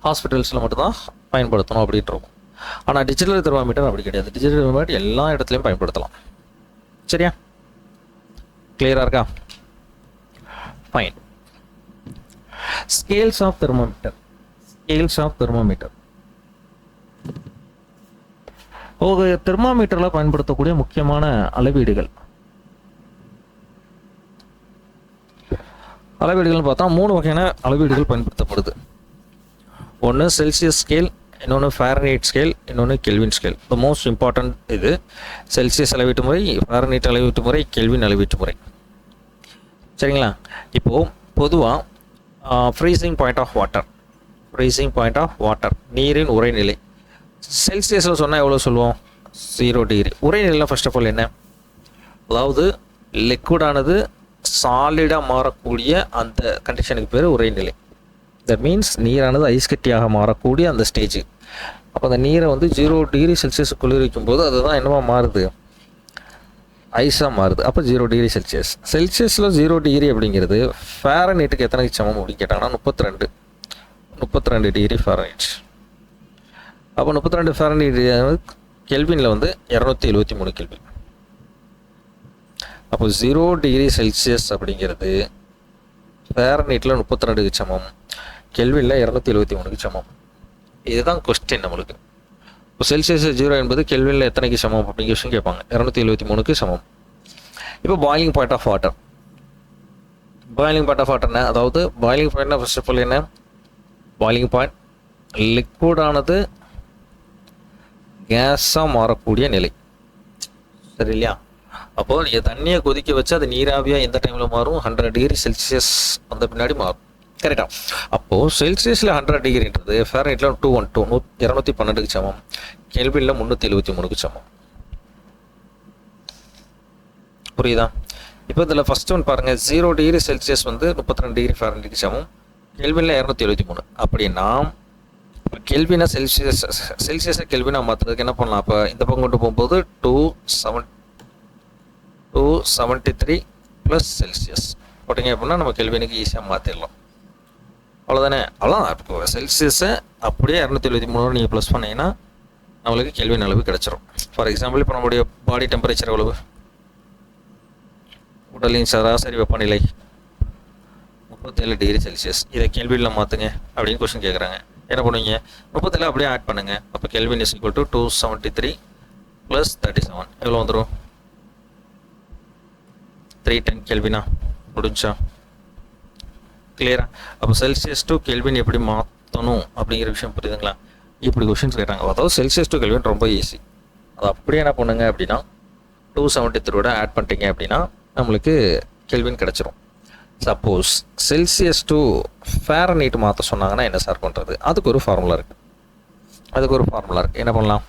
ஹாஸ்பிட்டல்ஸில் மட்டும்தான் பயன்படுத்தணும் அப்படின்ட்டு இருக்கும். ஆனால் டிஜிட்டல் தெர்மாமீட்டர் அப்படி கிடையாது. டிஜிட்டல் தெர்மாமீட்டர் எல்லா இடத்துலையும் பயன்படுத்தலாம். சரியா? கிளியராக இருக்கா? ஃபைன். Scales of thermometer. ஒரு தெர்மாமீட்டரில் பயன்படுத்தக்கூடிய முக்கியமான அளவீடுகள் பார்த்தா 3 வகையான அளவீடுகள் பயன்படுத்தப்படுது. ஒன்று செல்சியஸ் ஸ்கேல், இன்னொன்று ஃபாரன்ஹீட் ஸ்கேல், இன்னொன்று kelvin scale. The most important இது செல்சியஸ் அளவீட்டு முறை, ஃபாரன்ஹீட் அளவீட்டு முறை, கெல்வின் அளவீட்டு முறை. சரிங்களா? இப்போது பொதுவாக ஃப்ரீசிங் பாயிண்ட் ஆஃப் வாட்டர், நீரின் உறைநிலை செல்சியஸில் சொன்னால் எவ்வளோ சொல்லுவோம்? 0 டிகிரி. உறைநிலையில் ஃபர்ஸ்ட் ஆஃப் ஆல் என்ன? அதாவது லிக்விடானது சாலிடாக மாறக்கூடிய அந்த கண்டிஷனுக்கு பேர் உறைநிலை. தட் மீன்ஸ் நீரானது ஐஸ் கட்டியாக மாறக்கூடிய அந்த ஸ்டேஜ். அப்போ அந்த நீரை வந்து 0 டிகிரி செல்சியஸ் குளிர்விக்கும் போது அதுதான் என்னவா மாறுது? ஐஸாக மாறுது. அப்போ 0 டிகிரி செல்சியஸ். செல்சியஸில் 0 டிகிரி அப்படிங்கிறது ஃபாரன்ஹீட்டுக்கு எத்தனைக்கு சமம் அப்படின்னு கேட்டாங்கன்னா 32 டிகிரி ஃபாரன்ஹீட். அப்போ 32 ஃபாரன்ஹீட் கெல்வினில் வந்து 273 கெல்வின். அப்போ 0 டிகிரி செல்சியஸ் அப்படிங்கிறது ஃபாரன்ஹீட்டில் 32க்கு சமம், கெல்வினில் 273க்கு சமம். இதுதான் கொஸ்டின் நம்மளுக்கு. இப்போ செல்சியஸ் 0 என்பது கெல்வினில் எத்தனைக்கு சமம் அப்படிங்கிற விஷயம் கேட்பாங்க. 273க்கு சமம். இப்போ பாயிலிங் பாயிண்ட் ஆஃப் வாட்டர் என்ன? அதாவது பாயிலிங் பாயிண்ட்னா ஃபர்ஸ்ட் ஆஃப் ஆல் என்ன? பாயிலிங் பாயிண்ட் லிக்விடானது கேஸாக மாறக்கூடிய நிலை. சரி இல்லையா? அப்போது நீங்கள் தண்ணியை கொதிக்க வச்சு அது நீராவியாக எந்த டைமில் மாறும்? 100 டிகிரி செல்சியஸ் வந்த பின்னாடி மாறும். கரெக்டாக? அப்போது செல்சியஸில் 100 டிகிரின்றது ஃபாரன்ஹீட்டில் 212க்கு சமம், கெல்வினில் 373க்கு சமம். புரியுதா? இப்போ இதில் ஃபர்ஸ்ட் ஒன் பாருங்கள், 0 டிகிரி செல்சியஸ் வந்து 32 டிகிரி ஃபாரன்ஹீட்டுக்கு சமம், கெல்வினில் 273. அப்படின்னா இப்போ கெல்வினை செல்சியஸை கெல்வினாக மாற்றுறதுக்கு என்ன பண்ணலாம்? அப்போ இந்த பக்கம் கொண்டு போகும்போது 273 ப்ளஸ் செல்சியஸ் போட்டிங்க அப்படின்னா நம்ம கெல்வினுக்கு ஈஸியாக மாற்றிடலாம். அவ்வளோதானே? அவ்வளோதான். இப்போ செல்சியஸை அப்படியே 273 நீங்கள் ப்ளஸ் பண்ணிங்கன்னா நம்மளுக்கு கெல்வின் அளவு கிடச்சிரும். ஃபார் எக்ஸாம்பிள் இப்போ நம்மளுடைய பாடி டெம்பரேச்சர் எவ்வளவு? உடலின் சராசரி வெப்பநிலை 37 டிகிரி செல்சியஸ். இதை கெல்வினில் மாற்றுங்க அப்படின்னு கொஸ்டின் கேட்குறாங்க. என்ன பண்ணுவீங்க? 37 அப்படியே ஆட் பண்ணுங்கள். அப்போ kelvin is equal to 273 plus 37 எவ்வளோ வந்துடும்? 310 கெல்வினா முடிஞ்சா? கிளியரா? அப்போ செல்சியஸ் டு கெல்வின் எப்படி மாற்றணும் அப்படிங்கிற விஷயம் புரியுதுங்களா? இப்படி கொஷின்ஸ் கேட்டாங்க. அதாவது செல்சியஸ் டு கெல்வின் ரொம்ப ஈஸி. அது அப்படியே என்ன பண்ணுங்க அப்படின்னா 273 ஆட் பண்ணிட்டீங்க அப்படின்னா நம்மளுக்கு கெல்வின் கிடச்சிரும். சப்போஸ் செல்சியஸ் டு ஃபாரன்ஹீட் மாற்ற சொன்னாங்கன்னா என்ன சார் பண்ணுறது? அதுக்கு ஒரு ஃபார்முலா இருக்குது. என்ன பண்ணலாம்?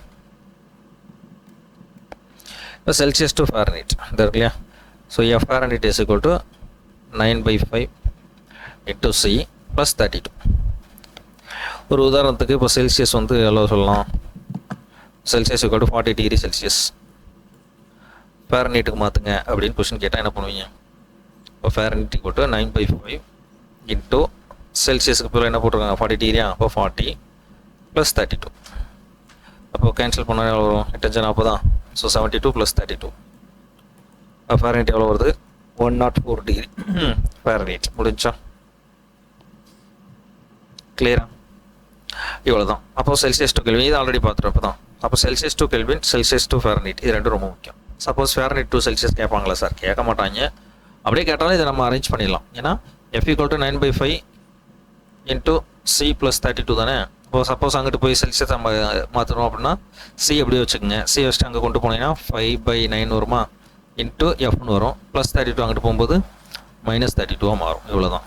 இப்போ செல்சியஸ் டு ஃபாரன்ஹீட் இது இருக்கு இல்லையா? So Fahrenheit is equal to 9/5 into C plus 32. ஒரு உதாரணத்துக்கு இப்போ செல்சியஸ் வந்து எவ்வளோ சொல்லலாம்? Celsius equal to 40 degree Celsius ஃபாரன்ஹீட்டுக்கு மாற்றுங்க அப்படின்னு கொஸ்டின் கேட்டால் என்ன பண்ணுவீங்க? இப்போ ஃபாரன்ஹீட் ஈக்குவல் டு 9/5 இன்ட்டு செல்சியஸுக்கு பிறகு என்ன போட்டிருக்காங்க? 40 டிகிரியா? அப்போ 40 ப்ளஸ் 32. அப்போ கேன்சல் பண்ணால் எவ்வளோ வரும்? 8×40 தான். So 72 plus 32. ஃபாரன்ஹீட் எவ்வளோ வருது? 104 டிகிரி ஃபாரன்ஹீட். முடிஞ்சா? கிளியரா? இவ்வளோ தான். அப்போ செல்சியஸ் டு கெல்வின் இது ஆல்ரெடி பார்த்துட்டு தான். அப்போ Celsius to kelvin, Celsius to Fahrenheit இது ரெண்டும் ரொம்ப முக்கியம். சப்போஸ் ஃபேரனைட் டு செல்சியஸ் கேட்பாங்களா சார்? கேட்க மாட்டாங்க. அப்படியே கேட்டாலும் இதை நம்ம அரேஞ்ச் பண்ணிடலாம். ஏன்னா F = 9/5 இன்ட்டு C + 32 தானே. இப்போ சப்போஸ் அங்கிட்டு போய் செல்சியஸ் நம்ம மாற்றணும் அப்படின்னா C அப்படியே வச்சுக்கோங்க. C வச்சுட்டு அங்கே கொண்டு போனீங்கன்னா 5/9 வருமா, இன்ட்டு Fன்னு வரும், +32 அங்கிட்டு போகும்போது -32 மாறும். இவ்வளோதான்.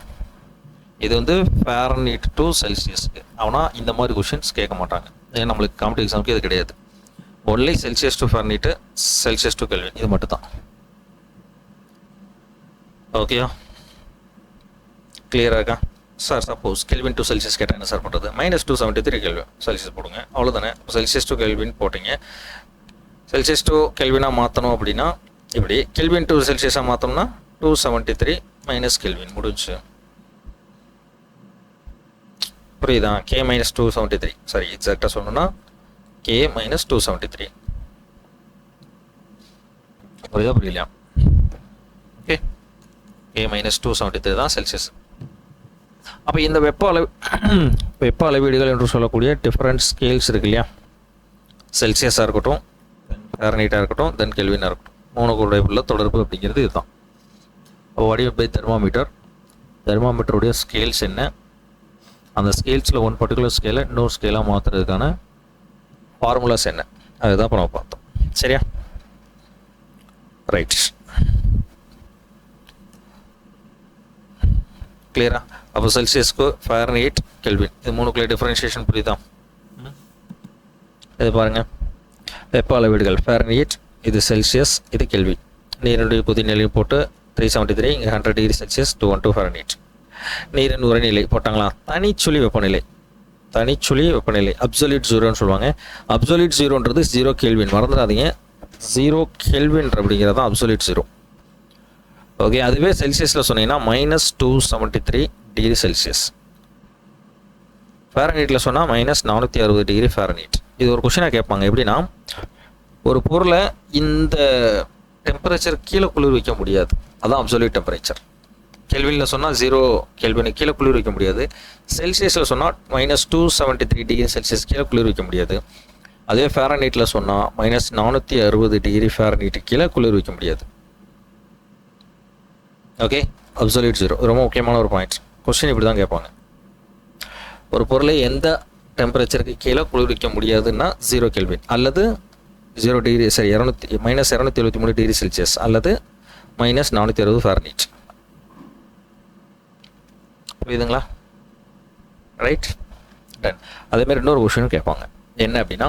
இது வந்து ஃபேரனைட் டு செல்சியஸ்க்கு. ஆனால் இந்த மாதிரி கொஷின்ஸ் கேட்க மாட்டாங்க. ஏன்னா நம்மளுக்கு காம்படிட்டிவ் எக்ஸாமுக்கு இது கிடையாது. Only Celsius to Fahrenheit, Celsius to kelvin, இது மட்டும் தான். ஓகேயா, கிளியராக இருக்கா sir? Suppose kelvin to Celsius கேட்டால் என்ன சார் பண்ணுறது? -273 கெல்வின் செல்சியஸ் போடுங்க, அவ்வளோதானே. செல்சியஸ் டு கெல்வின் போட்டிங்க. செல்சியஸ் டு கெல்வினாக மாற்றணும் அப்படின்னா இப்படி, கெல்வின் டு செல்சியஸாக மாற்றோம்னா 273 - கெல்வின் முடிஞ்சு. புரியுதா? K - 273, சரி எக்ஸாக்டாக சொல்லணும்னா K - 273. புரியுதா புரியலையா? ஓகே, K - 273 தான் செல்சியஸ். அப்போ இந்த வெப்ப அளவீடுகள் என்று சொல்லக்கூடிய டிஃப்ரெண்ட் ஸ்கேல்ஸ் இருக்கு இல்லையா? செல்சியஸாக இருக்கட்டும், ஃபேரனைட்டாக இருக்கட்டும், தென் கெல்வினாக இருக்கட்டும், மூணு கூட உள்ள தொடர்பு அப்படிங்கிறது இதுதான். வாட் பை தெர்மாமீட்டர், தெர்மாமீட்டருடைய ஸ்கேல்ஸ் என்ன, அந்த ஸ்கேல்ஸில் ஒன் பர்டிகுலர் ஸ்கேலை இன்னொரு ஸ்கேலாக மாற்றுறதுக்கான ஃபார்முலாஸ் என்ன, அதுதான் இப்போ நம்ம பார்த்தோம். சரியா? ரைட், கிளியரா? அப்போ செல்சியஸ்க்கு ஃபேரனைட், கெல்வின், இது மூணுக்குள்ளே டிஃப்ரென்ஷியேஷன் புரியுதா? இது பாருங்கள், வெப்ப அளவீடுகள் ஃபேரனைட், இது செல்சியஸ், இது கெல்வின். நீரினுடைய கொதிநிலையும் போட்டு 373, இங்கே 100 டிகிரி செல்சியஸ், 212 ஃபேரனைட். நீரின் உரைநிலை போட்டாங்களா? தனிச்சுழி வெப்பநிலை, தனிச்சுழி வெப்பநிலை அப்சல்யூட் ஜீரோன்னு சொல்லுவாங்க. அப்சல்யூட் ஜீரோன்றது 0 கெல்வின், மறந்துடாதீங்க. 0 கெல்வின் அப்படிங்கிறது தான் அப்சல்யூட் ஜீரோ. ஓகே, அதுவே செல்சியஸில் சொன்னீங்கன்னா -273 டிகிரி செல்சியஸ். ஃபேரனைட்டில் சொன்னால் -460 டிகிரி ஃபேரனைட். இது ஒரு கொஷினாக கேட்பாங்க. எப்படின்னா, ஒரு பொருளை இந்த டெம்பரேச்சர் கீழே குளிர் வைக்க முடியாது, அதான் அப்சல்யூட் டெம்பரேச்சர். கெல்வினில் சொன்னால் 0 கெல்வினுக்கு கீழே குளிர் வைக்க முடியாது. செல்சியஸில் சொன்னால் -273 டிகிரி செல்சியஸ் கீழே குளிர் வைக்க முடியாது. அதே ஃபேரனைட்டில் சொன்னால் -460 டிகிரி ஃபேரனைட்டு கீழே குளிர் வைக்க முடியாது. ஓகே, அப்சல்யூட் ஜீரோ ரொம்ப முக்கியமான ஒரு பாயிண்ட். கொஸ்டின் இப்படி தான் கேட்பாங்க. ஒரு பொருளை எந்த டெம்பரேச்சருக்கு கீழே குளிர் வைக்க முடியாதுன்னா 0 கெல்வின், அல்லது 0 டிகிரி, சரி -273 டிகிரி செல்சியஸ், அல்லது -460 ஃபேரனைட். புரியுதுங்களா? Right, done. அதேமாதிரி இன்னொரு கொஷினும் கேட்பாங்க. என்ன அப்படின்னா,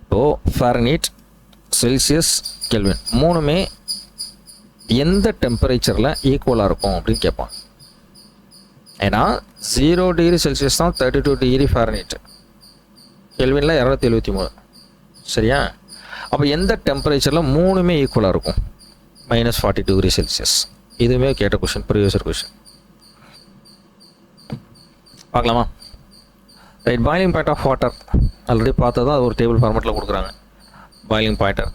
இப்போது ஃபேரனைட், செல்சியஸ், கெல்வின் மூணுமே எந்த டெம்பரேச்சரில் ஈக்குவலாக இருக்கும் அப்படின்னு கேட்பாங்க. ஏன்னா 0 டிகிரி செல்சியஸ் தான் 32 டிகிரி ஃபேரனைட், கெல்வினில் 273. சரியா? அப்போ எந்த டெம்பரேச்சரில் மூணுமே ஈக்குவலாக இருக்கும்? -40 டிகிரி செல்சியஸ். இதுவுமே கேட்ட கொஷின், ப்ரீவியஸ் கொஷின். பார்க்கலாமா? Right, boiling point of water already பார்த்தா அது ஒரு டேபிள் ஃபார்மேட்டில் கொடுக்குறாங்க. பாயிலிங் பாயிண்டர்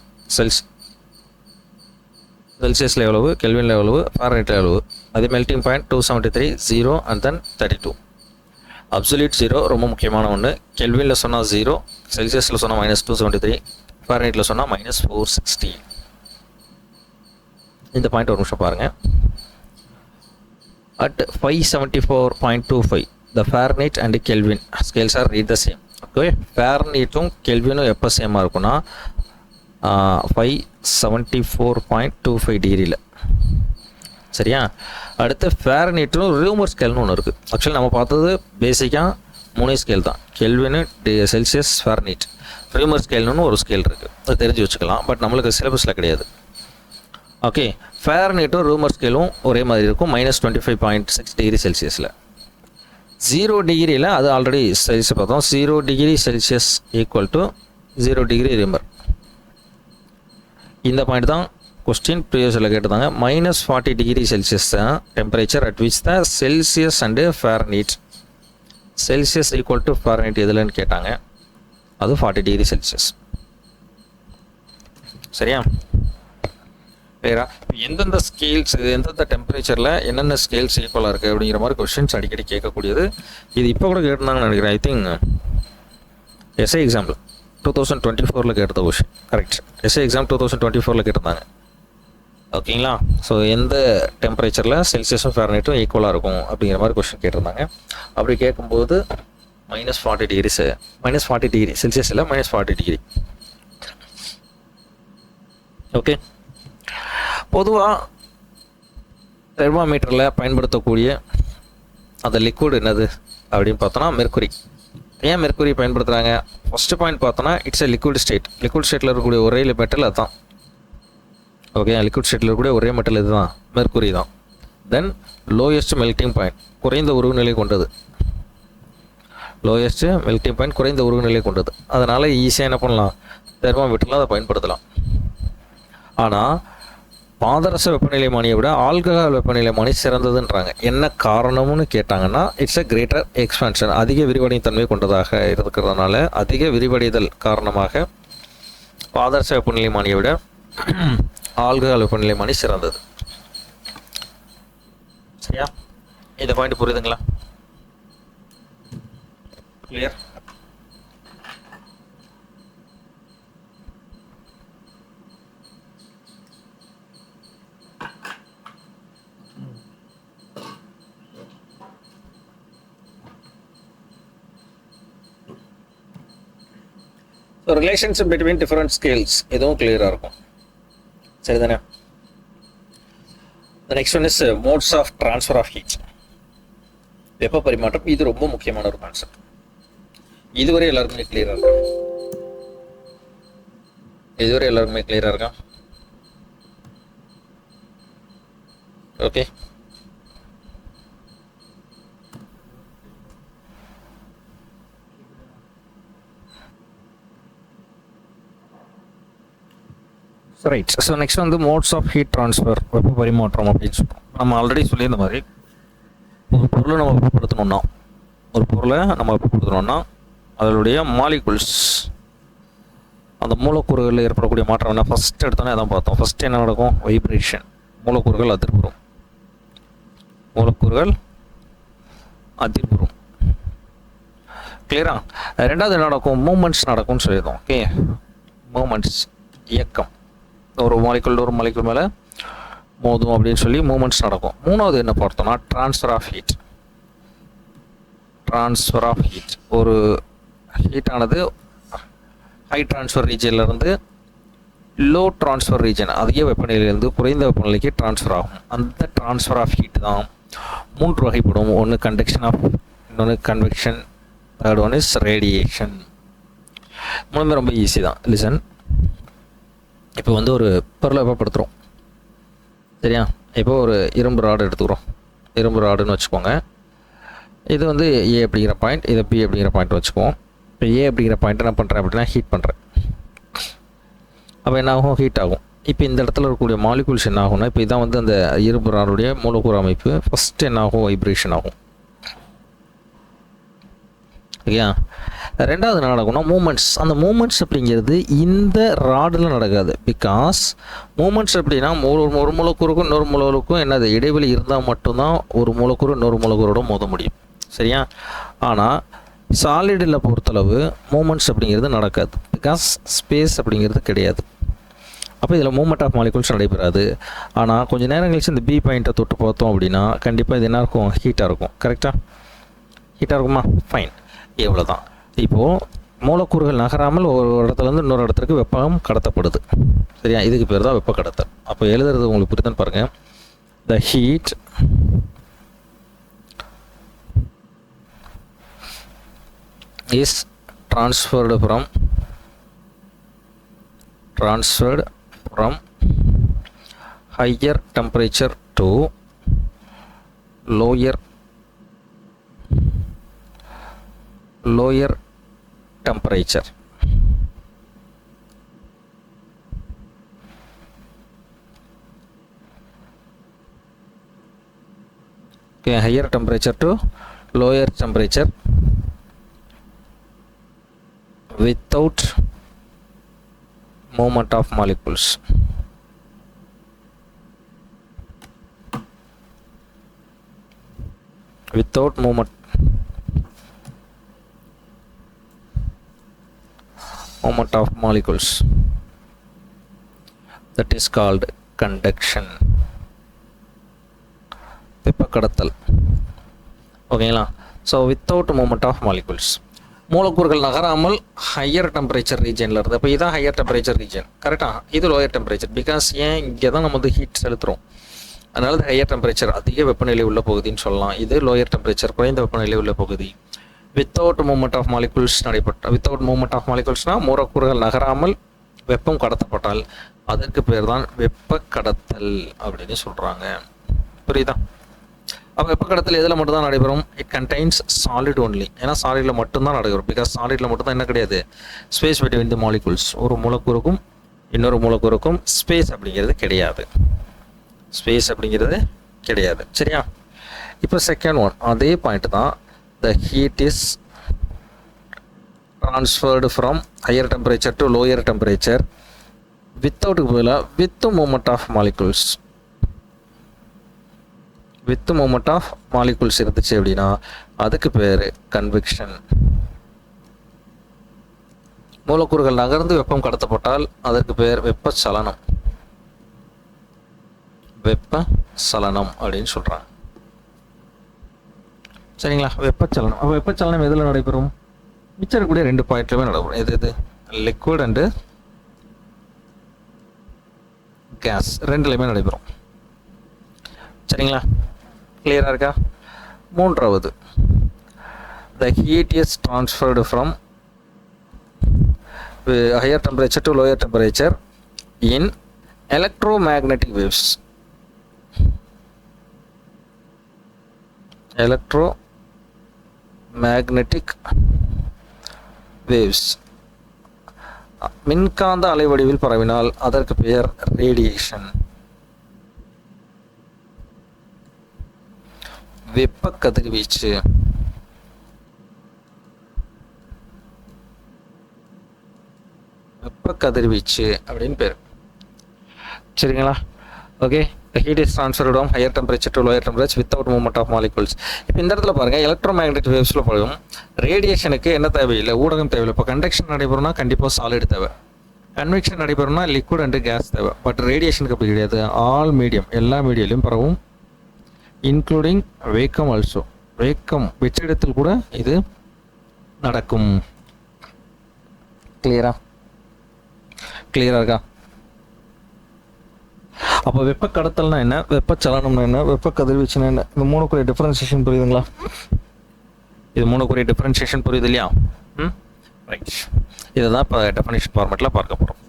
செல்சியஸில் எவ்வளவு, கெல்வினில் எவ்வளவு, ஃபாரனைட்டில் எவ்வளவு. அதே melting point 273, 0 and then 32. Absolute zero ரொம்ப முக்கியமான ஒன்று. கெல்வினில் சொன்னால் 0, செல்சியஸில் சொன்னால் -273, ஃபாரனைட்டில் சொன்னால் -460. இந்த பாயிண்ட் ஒரு நிமிஷம் பாருங்கள். At 574.25 the Fahrenheit and Kelvin scales are read the same. Okay, Fahrenheit-உம் கெல்வினும் எப்போ சேமாக இருக்குன்னா 574.25 டிகிரியில். சரியா? அடுத்து ஃபேரனைட்டும் ரூமர் ஸ்கேல்னு ஒன்று இருக்குது. ஆக்சுவலி நம்ம பார்த்தது பேசிக்காக 3 ஸ்கேல் தான், கெல்வின், செல்சியஸ், ஃபேரனைட். ரூமர் ஸ்கேல்னு ஒரு ஸ்கேல் இருக்குது, அது தெரிஞ்சு வச்சுக்கலாம். பட் நம்மளுக்கு சிலபஸில் கிடையாது. ஓகே, ஃபேரனைட்டும் ரூமர் ஸ்கேலும் ஒரே மாதிரி இருக்கும், -25.6 டிகிரி செல்சியஸில். 0 டிகிரியில் அது ஆல்ரெடி செல்சியஸ் பார்த்தோம். 0 degree Celsius equal to 0 degree Reaumur. இந்த பாயிண்ட் தான் கொஸ்டின் ப்ரீவியஸில் கேட்டிருந்தாங்க. -40 டிகிரி செல்சியஸ் தான் temperature at which the Celsius and Fahrenheit, Celsius equal to Fahrenheit எதுலன்னு கேட்டாங்க. அது 40 டிகிரி செல்சியஸ். சரியா? வேறா எந்தெந்த ஸ்கேல்ஸ், எந்தெந்த டெம்பரேச்சரில் என்னென்ன ஸ்கேல்ஸ் ஈக்குவலாக இருக்குது அப்படிங்கிற மாதிரி கொஸ்டின்ஸ் அடிக்கடி கேட்கக்கூடியது. இது இப்போ கூட கேட்டிருந்தாங்கன்னு நினைக்கிறேன். ஐ திங்க் எஸ்ஐ எக்ஸாம்பிள் 2024 கேட்ட கொஷின். கரெக்ட். எஸ்ஏ எக்ஸாம் 2024 கேட்டிருந்தாங்க. ஓகேங்களா? ஸோ எந்த டெம்பரேச்சரில் செல்சியஸும் ஃபேரனைட்டும் ஈக்குவலாக இருக்கும் அப்படிங்கிற மாதிரி கொஷின் கேட்டிருந்தாங்க. அப்படி கேட்கும்போது -40 டிகிரிஸு, -40 டிகிரி செல்சியஸ் இல்லை, -40 டிகிரி. ஓகே. பொதுவாக தெர்மாமீட்டரில் பயன்படுத்தக்கூடிய அந்த லிக்விட் என்னது அப்படின்னு பார்த்தோன்னா மெர்க்குரி. ஏன் மெர்க்குரி பயன்படுத்துகிறாங்க? ஃபஸ்ட்டு பாயிண்ட் பார்த்தோன்னா it's a liquid state. Liquid ஸ்டேட்டில் இருக்கக்கூடிய ஒரே மெட்டல் அதுதான். ஓகே, லிக்விட் ஸ்டேட்டில் இருக்கக்கூடிய ஒரே மெட்டல் இதுதான், மெர்க்குரி தான். தென் லோயஸ்ட் மெல்டிங் பாயிண்ட், குறைந்த உருகுநிலை கொண்டது. லோயஸ்ட் மெல்டிங் பாயிண்ட் குறைந்த உருகுநிலை கொண்டது. அதனால் ஈஸியாக என்ன பண்ணலாம், தெர்மாமீட்டரில் அதை பயன்படுத்தலாம். ஆனால் பாதரச வெப்பநிலைமானியை விட ஆல்கஹால் வெப்பநிலைமானி சிறந்ததுன்றாங்க. என்ன காரணம்னு கேட்டாங்கன்னா இட்ஸ் எ கிரேட்டர் எக்ஸ்பான்ஷன், அதிக விரிவடையும் தன்மை கொண்டதாக இருக்கிறதுனால அதிக விரிவடைதல் காரணமாக பாதரச வெப்பநிலைமானியை விட ஆல்கஹால் வெப்பநிலைமானி சிறந்தது. சரியா? இந்த பாயிண்ட் புரியுதுங்களா? Clear? So relationship between different scales இதுவும் கிளியராக இருக்கும். சரிதானே? The next one is modes of transfer of heat. வெப்ப பரிமாற்றம், இது ரொம்ப முக்கியமான ஒரு கான்செப்ட். இதுவரை எல்லாருக்குமே கிளியராக இருக்கா? இதுவரை எல்லாருக்குமே கிளியராக இருக்கா? ஓகே. ரைட். ஸோ நெக்ஸ்ட் வந்து மோட்ஸ் ஆஃப் ஹீட் ட்ரான்ஸ்ஃபர், வெப்ப பரிமாற்றம் அப்படின்னு சொல்கிறோம். நம்ம ஆல்ரெடி சொல்லியிருந்த மாதிரி ஒரு பொருளை நம்ம வெப்பப்படுத்தணும்னா அதனுடைய மாலிகுல்ஸ், அந்த மூலக்கூறுகளில் ஏற்படக்கூடிய மாற்றம் என்ன, ஃபஸ்ட் எடுத்தோன்னே அதான் பார்த்தோம். ஃபஸ்ட்டு என்ன நடக்கும்? வைப்ரேஷன். மூலக்கூறுகள் அதிர்வுறும். கிளியரா? ரெண்டாவது என்ன நடக்கும்? மூமெண்ட்ஸ் நடக்கும்னு சொல்லியிருந்தோம். ஓகே, மூமெண்ட்ஸ், இயக்கம். ஒரு மாலிகுல் மேலே மோதும் அப்படின்னு சொல்லி மூமெண்ட்ஸ் நடக்கும். மூணாவது என்ன பார்த்தோம்னா ட்ரான்ஸ்ஃபர் ஆஃப் ஹீட். ஒரு ஹீட்டானது ஹை ட்ரான்ஸ்ஃபர் ரீஜன்லேருந்து லோ ட்ரான்ஸ்ஃபர் ரீஜன், அதிக வெப்பநிலையிலேருந்து குறைந்த வெப்பநிலைக்கு ட்ரான்ஸ்ஃபர் ஆகும். அந்த ட்ரான்ஸ்ஃபர் ஆஃப் ஹீட் தான் 3 வகைப்படும். ஒன்று கண்டக்ஷன் ஆஃப், இன்னொன்று convection, third one is radiation. மூணுமே ரொம்ப ஈஸி தான். லிசன், இப்போ வந்து ஒரு பொருளை வெப்பப்படுத்துகிறோம். சரியா? இப்போ ஒரு இரும்பு ராடு எடுத்துக்கிறோம். இரும்பு ராடுன்னு வச்சுக்கோங்க. இது வந்து ஏ அப்படிங்கிற பாயிண்ட், இதை பி அப்படிங்கிற பாயிண்ட் வச்சுக்குவோம். இப்போ ஏ அப்படிங்கிற பாயிண்ட் என்ன பண்ணுறேன் அப்படின்னா ஹீட் பண்ணுறேன். அப்போ என்ன ஆகும்? ஹீட் ஆகும். இப்போ இந்த இடத்துல இருக்கக்கூடிய மாலிகுல்ஸ் என்ன ஆகும்னா, இப்போ இதான் வந்து அந்த இரும்பு ராடுடைய மூலக்கூறு அமைப்பு. ஃபஸ்ட்டு என்ன ஆகும்? வைப்ரேஷன் ஆகும். ஓகேயா? ரெண்டாவது என்ன நடக்கும்னா மூமெண்ட்ஸ். அந்த மூமெண்ட்ஸ் அப்படிங்கிறது இந்த ராடில் நடக்காது. பிகாஸ் மூமெண்ட்ஸ் எப்படின்னா ஒரு மூலக்கூறுக்கும் இன்னொரு மூலக்கூறுக்கும் என்னது இடைவெளி இருந்தால் மட்டும்தான் ஒரு மூலக்கூறு இன்னொரு மூலக்கூறோட மோத முடியும். சரியா? ஆனால் சாலிடில் பொறுத்தளவு மூமெண்ட்ஸ் அப்படிங்கிறது நடக்காது. பிகாஸ் ஸ்பேஸ் அப்படிங்கிறது கிடையாது. அப்போ இதில் மூமெண்ட் ஆஃப் மாலிகுல்ஸ் நடைபெறாது. ஆனால் கொஞ்சம் நேரம் கழிச்சு இந்த பி பாயிண்ட்டை தொட்டு பார்த்தோம் அப்படின்னா கண்டிப்பாக இது என்ன இருக்கும்? ஹீட்டாக இருக்கும். கரெக்டாக? ஹீட்டாக இருக்குமா? ஃபைன். எவ்வளோ தான். இப்போது மூலக்கூறுகள் நகராமல் ஒரு இடத்துலேருந்து இன்னொரு இடத்துக்கு வெப்பம் கடத்தப்படுது. சரியா? இதுக்கு பேர் தான் வெப்ப கடத்தல். அப்போ எழுதுறது உங்களுக்கு புரியுதுன்னு பாருங்கள். த heat is transferred from higher temperature to lower temperature. Okay, higher temperature to lower temperature without movement of molecules. Without movement movement of molecules, that is called conduction. வெப்ப கடத்தல். ஓகேங்களா? So without moment of molecules, மூலக்கூறுகள் நகராமல் higher temperature ரீஜனில் இருந்து. இப்போ இதுதான் higher temperature region, கரெக்டாக? இது லோயர் டெம்பரேச்சர். பிகாஸ் ஏன் இங்கே தான் நம்ம வந்து ஹீட் செலுத்துகிறோம், அதனால இது ஹையர் டெம்பரேச்சர் அதிக வெப்பநிலை உள்ள பகுதின்னு சொல்லலாம். இது லோயர் டெம்பரேச்சர் குறைந்த வெப்பநிலை உள்ள பகுதி. வித்தவுட் மூமெண்ட் ஆஃப் மாலிகுல்ஸ் நடைபெற்ற, வித்தவுட் மூமெண்ட் ஆஃப் மாலிகுல்ஸ்னால் மூலக்கூறுகள் நகராமல் வெப்பம் கடத்தப்பட்டால் அதற்கு பேர் தான் வெப்ப கடத்தல் அப்படின்னு சொல்கிறாங்க. புரியுதா? அப்போ வெப்ப கடத்தல் எதில் மட்டும்தான் நடைபெறும்? It contains solid only. ஏன்னா சாலிடில் மட்டும்தான் நடைபெறும். பிகாஸ் சாலிடில் மட்டும்தான் என்ன கிடையாது, ஸ்பேஸ் பிட்வீன் தி மாலிகுல்ஸ். ஒரு மூலக்கூறுக்கும் இன்னொரு மூலக்கூறுக்கும் ஸ்பேஸ் அப்படிங்கிறது கிடையாது. ஸ்பேஸ் அப்படிங்கிறது கிடையாது. சரியா? இப்போ செகண்ட் ஒன் அதே பாயிண்ட் தான். The heat is transferred from higher temperature to lower temperature வித்தவுட்டுக்கு பதிலாக with moment of molecules. With moment of molecules இருந்துச்சு அப்படின்னா அதுக்கு பேர் கன்வெக்ஷன். மூலக்கூறுகள் நகர்ந்து வெப்பம் கடத்தப்பட்டால் அதற்கு பேர் வெப்பச்சலனம். வெப்பச்சலனம் அப்படின்னு சொல்கிறாங்க. சரிங்களா? வெப்பச்சலனம். அப்போ வெப்பச்சலனம் எதில் நடைபெறும்? மிச்சம் இருக்கக்கூடிய ரெண்டு பாயிண்ட்லையுமே நடைபெறும். எது லிக்விட் அண்டு கேஸ், ரெண்டுலையுமே நடைபெறும். சரிங்களா? கிளியராக இருக்கா? மூன்றாவது, த heat is transferred from higher temperature to lower temperature in electromagnetic waves. Electromagnetic waves, மின்காந்த அலைவடிவில் பரவினால் அதற்கு பெயர் ரேடியேஷன். வெப்ப கதிர்வீச்சு. வெப்ப கதிர்வீச்சு அப்படின்னு பேர். சரிங்களா? Okay. Heat is transferred from higher temperature to lower temperature without movement of molecules. இப்போ இந்த இடத்துல பாருங்கள், எலக்ட்ரோமேக்னெட்டிக் வேவ்ஸில் பழகும் ரேடியேஷனுக்கு என்ன தேவையில்லை? ஊடகம் தேவையில்லை. இப்போ கண்டக்ஷன் நடைபெறும்னா கண்டிப்பாக சாலிட் தேவை, கன்வெக்ஷன் நடைபெறும்னா லிக்விட் அண்டு கேஸ் தேவை. பட் ரேடியேஷனுக்கு அப்படி கிடையாது. ஆல் மீடியம், எல்லா மீடியலையும் பரவும், இன்க்ளூடிங் வேக்கம் ஆல்சோ. வேக்கம் வெற்றிடத்தில் கூட இது நடக்கும். கிளியராக இருக்கா? அப்போ வெப்ப கடத்தல்னா என்ன, வெப்பச்சலனம்னா என்ன, வெப்ப கதிர்வீச்சுனா என்ன? இந்த மூணுக்குரிய டிஃபரன்சியேஷன் புரியுதுங்களா? இது மூணுக்குரிய டிஃபரன்சியேஷன் புரியுது இல்லையா? ரைட். இதை தான் இப்போ டெஃபினிஷன் ஃபார்மேட்டில் பார்க்க போகிறோம்.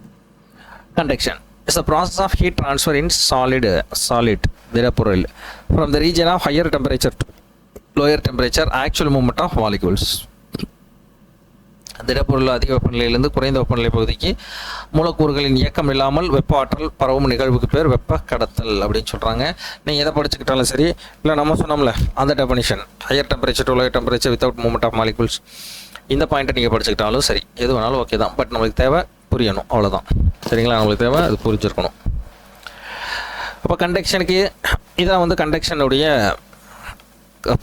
Conduction is the process of heat transfer in solid திடப்பொருள் from the region of higher temperature to lower temperature actual movement of molecules. திடப்பொருள் அதிக வெப்பநிலையிலிருந்து குறைந்த வெப்பநிலை பகுதிக்கு மூலக்கூறுகளின் இயக்கம் இல்லாமல் வெப்ப ஆற்றல் பரவும் நிகழ்வுக்கு பேர் வெப்ப கடத்தல் அப்படின்னு சொல்கிறாங்க. நீங்கள் எதை படிச்சுக்கிட்டாலும் சரி, இல்லை நம்ம சொன்னோம்ல அந்த definition, higher temperature to lower temperature without movement of molecules, இந்த பாயிண்ட்டை நீங்கள் படிச்சுக்கிட்டாலும் சரி, எது வேணாலும் ஓகே தான். பட் நம்மளுக்கு தேவை புரியணும், அவ்வளோதான். சரிங்களா? நம்மளுக்கு தேவை அது புரிஞ்சிருக்கணும். அப்போ கண்டக்ஷனுக்கு இதான் வந்து கண்டக்ஷனுடைய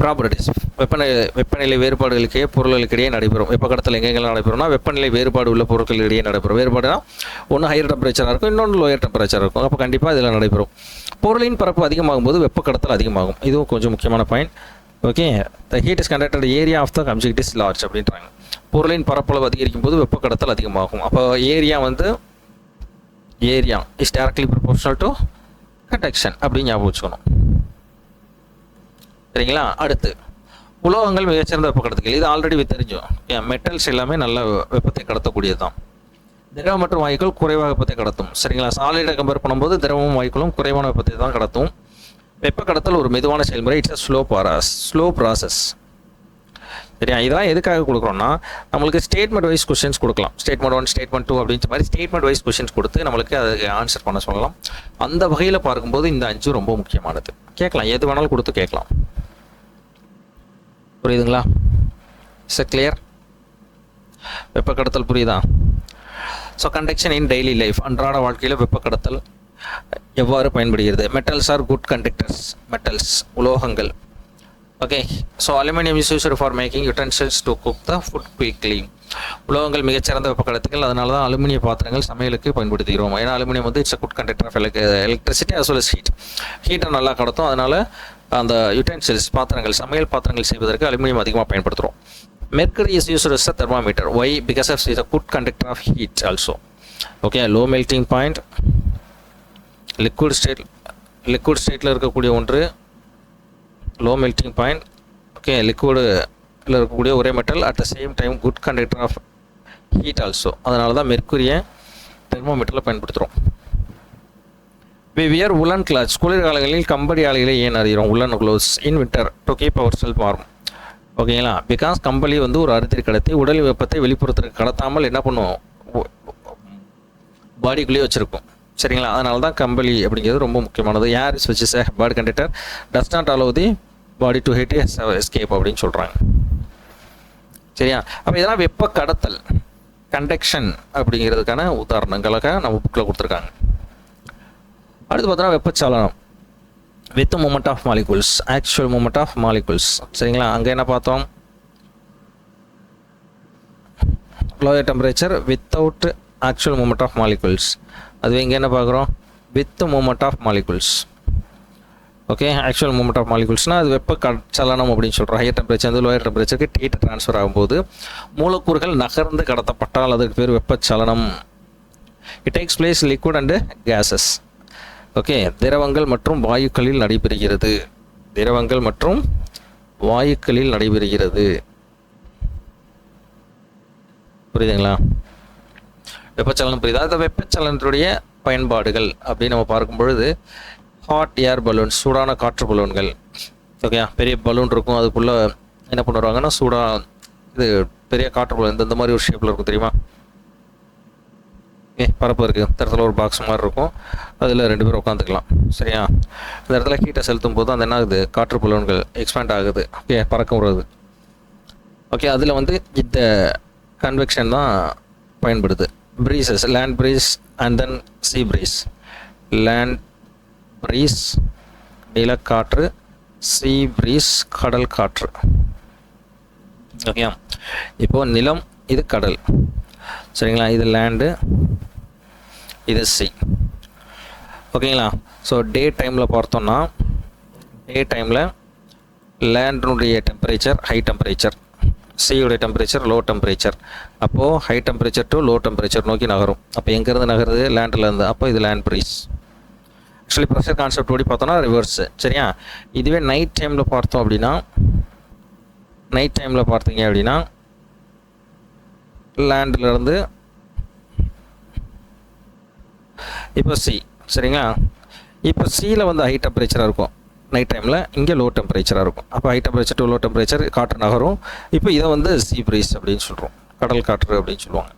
ப்ராப்பர்ட்டிஸ். வெப்பநிலை வேறுபாடுகளுக்கே பொருள்களுக்கிடையே நடைபெறும். வெப்பக்கடத்தல் எங்கெங்கெல்லாம் நடைபெறும்னா வெப்பநிலை வேறுபாடு உள்ள பொருட்களிடையே நடைபெறும். வேறுபாடுனா ஒன்று ஹையர் டெம்பரேச்சராக இருக்கும், இன்னொன்று லோயர் டெம்பரேச்சராக இருக்கும். அப்போ கண்டிப்பாக இதில் நடைபெறும். பொருளின் பரப்பு அதிகமாகும் போது வெப்பக்கடத்தல் அதிகமாகும். இதுவும் கொஞ்சம் முக்கியமான point. Okay. The heat is conducted area of the object is large அப்படின்றாங்க. பொருளின் பரப்பளவு அதிகரிக்கும் போது வெப்பக்கடத்தல் அதிகமாகும். அப்போ area is directly proportional to conduction அப்படின்னு ஞாபகம் வச்சுக்கணும். சரிங்களா? அடுத்து உலோகங்கள் மிகச்சிறந்த வெப்ப கடத்துகள். இது ஆல்ரெடி தெரிஞ்சோம். மெட்டல்ஸ் எல்லாமே நல்ல வெப்பத்தை கடத்தக்கூடியது தான். திரவம் மற்றும் வாயுக்கள் குறைவாக வெப்பத்தை கடத்தும். சரிங்களா? சாலிடை கம்பேர் பண்ணும்போது திரவமும் வாயுக்களும் குறைவான வெப்பத்தை தான் கடத்தும். வெப்ப கடத்தல் ஒரு மெதுவான செயல்முறை. It's slow process. சரியா? இதெல்லாம் எதுக்காக கொடுக்குறோம்னா நம்மளுக்கு ஸ்டேட்மெண்ட் வைஸ் கொஸ்டின்ஸ் கொடுக்கலாம். ஸ்டேட்மெண்ட் 1, ஸ்டேட்மெண்ட் 2 அப்படின்ற மாதிரி ஸ்டேட்மெண்ட் வைஸ் கொஸ்டின்ஸ் கொடுத்து நம்மளுக்கு அதுக்கு ஆன்சர் பண்ண சொல்லலாம். அந்த வகையில் பார்க்கும்போது இந்த 5 ரொம்ப முக்கியமானது. கேட்கலாம், எது வேணாலும் கொடுத்து கேட்கலாம். புரியுதுங்களா? Is a clear? வெப்ப கடத்தல் புரியுதா? So conduction in daily life, அன்றாட வாழ்க்கையில் வெப்ப கடத்தல் எவ்வாறு பயன்படுகிறது? Metals are good conductors. Metals உலோகங்கள். Okay. So aluminium is used for making utensils to cook the food quickly. உலோகங்கள் மிகச்சிறந்த வெப்ப கடத்திகள். அதனால தான் அலுமினிய பாத்திரங்கள் சமையலுக்கு பயன்படுத்துகிறோம். ஏன்னா அலுமினியம் வந்து it's a good conductor of electricity as well as heat. ஹீட்டை நல்லா கடத்தும். அதனால அந்த யுட்டென்சில்ஸ் பாத்திரங்கள், சமையல் பாத்திரங்கள் செய்வதற்கு அலுமினியம் அதிகமாக பயன்படுத்துகிறோம். Mercury is used as a thermometer. Why? Because of it is a good conductor of heat also. Okay, low melting point. Liquid ஸ்டேட்டில் இருக்கக்கூடிய ஒன்று லோ மெல்டிங் பாயிண்ட். ஓகே, லிக்விடில் இருக்கக்கூடிய ஒரே metal at the same time good conductor of heat also. அதனால தான் மெர்க்குரியை தெர்மோமீட்டரில் பயன்படுத்துகிறோம். We wear woollen clothes. குளிர்காலங்களில் கம்பளி ஆலைகளை ஏன் அறிகிறோம்? Woollen clothes in winter to keep our self warm. ஓகேங்களா? பிகாஸ் கம்பளி வந்து ஒரு அறுதிரி கடத்தி உடல் வெப்பத்தை வெளிப்புறத்திற்கு கடத்தாமல் என்ன பண்ணுவோம், பாடிக்குள்ளேயே வச்சுருக்கும். சரிங்களா? அதனால தான் கம்பளி அப்படிங்கிறது ரொம்ப முக்கியமானது. Air is which is a body conductor does not allow the body to heat escape அப்படின்னு சொல்கிறாங்க. சரியா? அப்போ இதெல்லாம் வெப்ப கடத்தல், கண்டக்ஷன் அப்படிங்கிறதுக்கான உதாரணங்களாக நம்ம புக்கில் கொடுத்துருக்காங்க. அடுத்து பார்த்தோன்னா வெப்பச்சலனம் with moment of molecules, actual moment of molecules. சரிங்களா? அங்கே என்ன பார்த்தோம், lower temperature without actual moment of molecules. அதுவே இங்கே என்ன பார்க்குறோம், with moment of molecules. Okay, actual moment of மாலிகுல்ஸ்னால் அது வெப்ப சலனம் அப்படின்னு சொல்கிறோம். ஹையர் டெம்பரேச்சர் வந்து லோயர் டெம்பரேச்சருக்கு ஹீட் ட்ரான்ஸ்ஃபர் ஆகும்போது மூலக்கூறுகள் நகர்ந்து கடத்தப்பட்டால் அதுக்கு பேர் வெப்பச்சலனம். It takes place liquid and gases. Okay, திரவங்கள் மற்றும் வாயுக்களில் நடைபெறுகிறது. திரவங்கள் மற்றும் வாயுக்களில் நடைபெறுகிறது. புரியுதுங்களா? வெப்பச்சலனம் புரியுதா? அந்த வெப்பச்சலனத்துடைய பயன்பாடுகள் அப்படின்னு நம்ம பார்க்கும் பொழுது ஹாட் ஏர் பலூன்ஸ், சூடான காற்று பலூன்கள். ஓகே, பெரிய பலூன் இருக்கும், அதுக்குள்ளே என்ன பண்ணுவாங்கன்னா இது பெரிய காற்று பலூன் இந்த மாதிரி ஒரு ஷேப்பில் இருக்கும், தெரியுமா? பரப்பு இருக்குது, இந்த இடத்துல ஒரு பாக்ஸ் மாதிரி இருக்கும், அதில் 2 பேர் உட்காந்துக்கலாம். சரியா? இந்த இடத்துல ஹீட்டை செலுத்தும் போது அந்த என்ன ஆகுது, காற்று பலூன்கள் எக்ஸ்பேண்ட் ஆகுது. ஓகே, பறக்க வருது. ஓகே, அதில் வந்து இந்த கன்வெக்ஷன் தான் பயன்படுது. Breezes, land breeze and then sea breeze. Land breeze நிலக்காற்று, சீ பிரீஸ் கடல் காற்று. ஓகே, இப்போது நிலம் இது கடல். சரிங்களா? இது லேண்டு, இது சி. ஓகேங்களா? ஸோ டே டைமில் பார்த்தோம்னா, டே டைமில் லேண்டினுடைய டெம்பரேச்சர் ஹை டெம்பரேச்சர், சியுடைய டெம்பரேச்சர் லோ டெம்பரேச்சர். அப்போது high temperature to low temperature நோக்கி நகரும். அப்போ எங்கேருந்து நகருது, லேண்டிலேருந்து. அப்போ இது land breeze. Actually pressure concept படி பார்த்தோன்னா ரிவர்ஸு. சரியா? இதுவே நைட் டைமில் பார்த்தோம் அப்படின்னா, நைட் டைமில் பார்த்தீங்க அப்படின்னா லேண்டிலேருந்து இப்போ சி. சரிங்களா? இப்போ சியில் வந்து ஹை டெம்பரேச்சராக இருக்கும் நைட் டைமில், இங்கே லோ டெம்பரேச்சராக இருக்கும். அப்போ high temperature to low temperature காற்று நகரும். இப்போ இதை வந்து சீ பிரீஸ் அப்படின்னு சொல்கிறோம், கடல் காற்று அப்படின்னு சொல்லுவாங்க.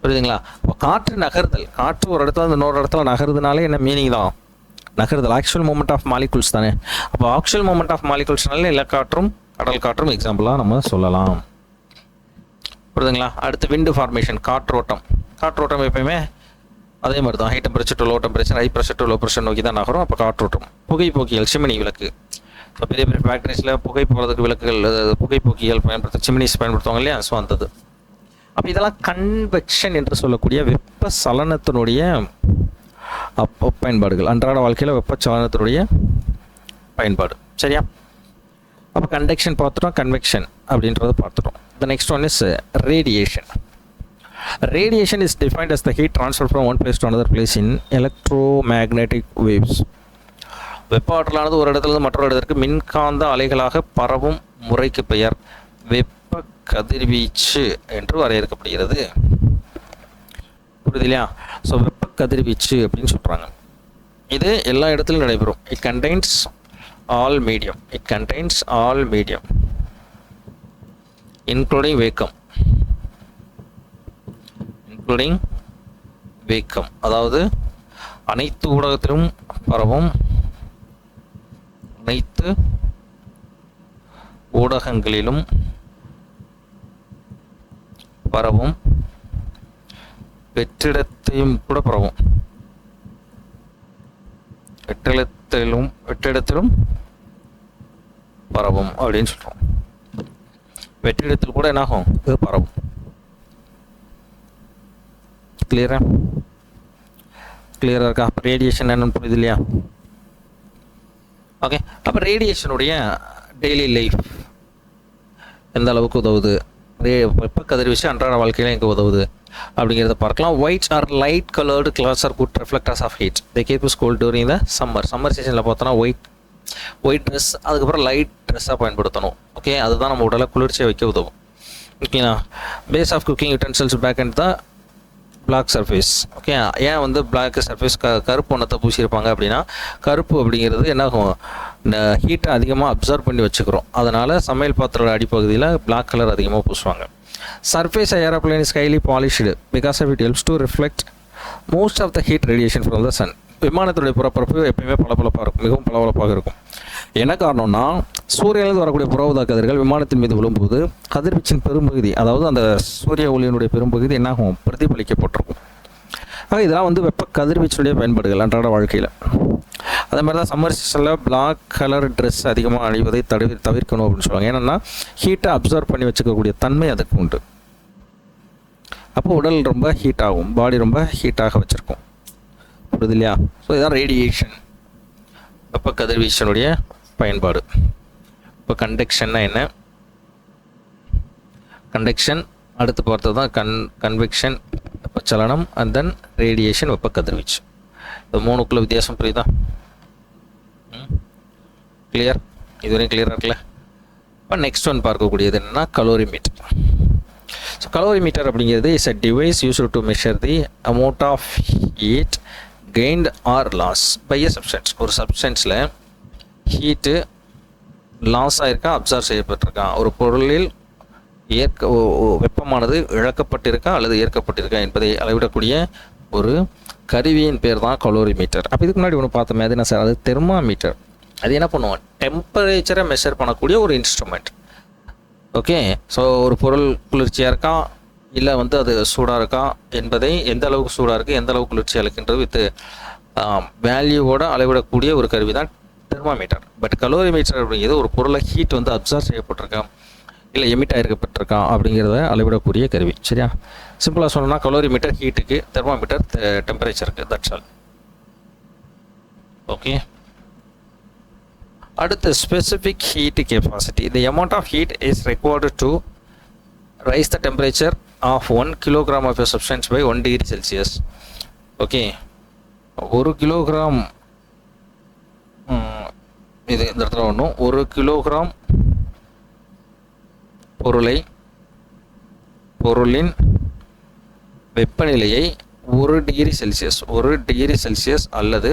புரியுதுங்களா? இப்போ காற்று நகர்தல், காற்று ஒரு இடத்துல வந்து இன்னொரு இடத்துல நகருதுனாலே என்ன மீனிங் தான், நகருதல். ஆக்சுவல் மூமெண்ட் ஆஃப் மாலிகுல்ஸ் தானே. அப்போ ஆக்சுவல் மூமெண்ட் ஆஃப் மாலிகுல்ஸ்னால நிலக்காற்றும் கடல் காற்றும் எக்ஸாம்பிளாக நம்ம சொல்லலாம். புரியுதுங்களா? அடுத்து விண்டு ஃபார்மேஷன், காற்றோட்டம். காற்றோட்டம் எப்பயுமே அதே மாதிரி தான், high temperature to low temperature, high pressure to low pressure நோக்கி தான் நகரும். அப்போ காற்றோட்டம். புகைப்போக்கியல், சிமினி விளக்கு. இப்போ பெரிய பெரிய ஃபேக்ட்ரிஸில் புகை போகிறதுக்கு விளக்குகள், புகைப்போக்கியல் சிமினிஸ் பயன்படுத்துவாங்க இல்லையா? ஸோ அந்தது. அப்போ இதெல்லாம் கன்வெக்ஷன் என்று சொல்லக்கூடிய வெப்ப சலனத்தினுடைய பயன்பாடுகள். அன்றாட வாழ்க்கையில் வெப்பச்சலனத்தினுடைய பயன்பாடு. சரியா? அப்போ கண்டக்ஷன் பார்த்துட்டோம், கன்வெக்ஷன் அப்படின்றத பார்த்துட்டோம். த next one is radiation. Radiation is defined as the heat transfer from one place to another place in electromagnetic waves. வெப்ப ஆற்றலானது ஒரு இடத்துலேருந்து மற்றொரு இடத்திற்கு மின்காந்த அலைகளாக பரவும் முறைக்கு பெயர் வெப்ப கதிர்வீச்சு என்று வரையறுக்கப்படுகிறது. புரியுது இல்லையா? ஸோ வெப்ப கதிர்வீச்சு அப்படின்னு சொல்கிறாங்க. இது எல்லா இடத்துலையும் நடைபெறும். It contains all medium. It contains all medium including vacuum. Including vacuum, அதாவது அனைத்து ஊடகத்திலும் பரவும், அனைத்து ஊடகங்களிலும் பரவும், வெற்றிடத்தையும் கூட பரவும், வெற்றிடத்திலும் பரவும் அப்படின்னு சொல்கிறோம். வெற்றிடத்தில் கூட என்னாகும், இது பரவும். கிளியராக இருக்கா? ரேடியேஷன் என்னன்னு புரியுது இல்லையா? ஓகே, அப்போ ரேடியேஷனுடைய டெய்லி லைஃப் எந்த அளவுக்கு உதவுது, வெப்ப கதிர்வீச்சு அன்றாட வாழ்க்கையில் எங்கே உதவுது அப்படிங்கிறத பார்க்கலாம். Whites or light coloured clothes are good reflectors of heat. They keep is cool during the summer சீசனில் பார்த்தோன்னா ஒயிட் ட்ரெஸ், அதுக்கப்புறம் லைட் ட்ரெஸ்ஸாக பயன்படுத்தணும். ஓகே, அதுதான் நம்ம உடலை குளிர்ச்சியை வைக்க உதவும். ஓகேங்களா? Base of cooking utensils back and the black surface. Okay, ஏன் வந்து பிளாக் சர்ஃபேஸ் கருப்பு ஒன்றத்தை பூசியிருப்பாங்க அப்படின்னா, கருப்பு அப்படிங்கிறது என்ன ஆகும், இந்த ஹீட்டை அதிகமாக அப்சர்வ் பண்ணி வச்சுக்கிறோம். அதனால் சமையல் பாத்திரோட அடிப்பகுதியில் பிளாக் கலர் அதிகமாக பூசுவாங்க. Surface aeroplane is highly polished because of it helps to reflect most of the heat radiation from the sun. விமானத்துடைய புறப்பரப்பு எப்பயுமே பளபளப்பாக இருக்கும், மிகவும் பளபளப்பாக இருக்கும். என்ன காரணம்னா, சூரியனிலிருந்து வரக்கூடிய புறஊதா கதிர்கள் விமானத்தின் மீது விழும்போது கதிர்வீச்சின் பெரும்பகுதி, அதாவது அந்த சூரிய ஒளியினுடைய பெரும்பகுதி என்னாகும், பிரதிபலிக்கப்பட்டிருக்கும். ஆக இதெல்லாம் வந்து வெப்ப கதிர்வீச்சுடைய பயன்பாடுகள் அன்றாட வாழ்க்கையில். அதே மாதிரி தான் சம்மர் சீசனில் பிளாக் கலர் ட்ரெஸ் அதிகமாக அணிவதை தவிர்க்கணும் அப்படின்னு சொல்லுவாங்க. ஏன்னா ஹீட்டை அப்சர்வ் பண்ணி வச்சுக்கக்கூடிய தன்மை அதுக்கு உண்டு. அப்போ உடல் ரொம்ப ஹீட் ஆகும், பாடி ரொம்ப ஹீட்டாக வச்சுருக்கும். புரியுது இல்லையா? ஸோ இதுதான் ரேடியேஷன், வெப்ப கதிர்வீச்சனுடைய பயன்பாடு. இப்போ கண்டக்ஷன்னா என்ன, கண்டக்ஷன் அடுத்து பார்த்தது தான் கன்வெக்ஷன் வெப்பச்சலனம், அண்ட் தென் ரேடியேஷன் வெப்ப கதிர்வீச்சு. இது மூணுக்குள்ள வித்தியாசம் புரியுதா? கிளியர்? இதுவரையும் கிளியராக இருக்குல்ல? இப்போ நெக்ஸ்ட் ஒன் பார்க்கக்கூடியது என்னென்னா கலோரிமீட்டர். ஸோ கலோரிமீட்டர் அப்படிங்கிறது is a device used to measure the amount of heat gained or loss by a substance. ஒரு சப்ஸ்டன்ஸில் ஹீட்டு லாஸ் ஆகிருக்கா, அப்சர்வ் செய்யப்பட்டிருக்கா, ஒரு பொருளில் வெப்பமானது இழக்கப்பட்டிருக்கா அல்லது ஏற்கப்பட்டிருக்கா என்பதை அளவிடக்கூடிய ஒரு கருவியின் பேர் தான் கலோரிமீட்டர். அப்போ இதுக்கு முன்னாடி ஒன்று பார்த்தோமே, அது என்ன சார்? அது தெர்மாமீட்டர். அது என்ன பண்ணுவோம், டெம்பரேச்சரை மெஷர் பண்ணக்கூடிய ஒரு இன்ஸ்ட்ருமெண்ட். ஓகே, ஸோ ஒரு பொருள் குளிர்ச்சியாக இருக்கா இல்லை வந்து அது சூடாக இருக்கா என்பதை, எந்த அளவுக்கு சூடாக இருக்குது எந்த அளவுக்கு குளிர்ச்சியாக இருக்குன்றது வித் வேல்யூவோட அளவிடக்கூடிய ஒரு கருவி தான் தெர்மாமீட்டர். பட் கலோரிமீட்டர் அப்படிங்கிறது ஒரு பொருளை ஹீட் வந்து அப்சர்வ் செய்யப்பட்டிருக்கா இல்லை எமிட் ஆகிருக்கப்பட்டிருக்கா அப்படிங்கிறத அளவிடக்கூடிய கருவி. சரியா? சிம்பிளாக சொல்லணும்னா கலோரிமீட்டர் ஹீட்டுக்கு, தெர்மாமீட்டர் டெம்பரேச்சருக்கு. That's all. ஓகே, அடுத்து specific heat capacity. The amount of heat is required to raise the temperature of 1 kilogram of a substance by 1 degree Celsius. Okay, 1 kilogram, இது இந்த இடத்துல ஒன்றும், 1 kilogram பொருளின் வெப்பநிலையை 1 degree Celsius அல்லது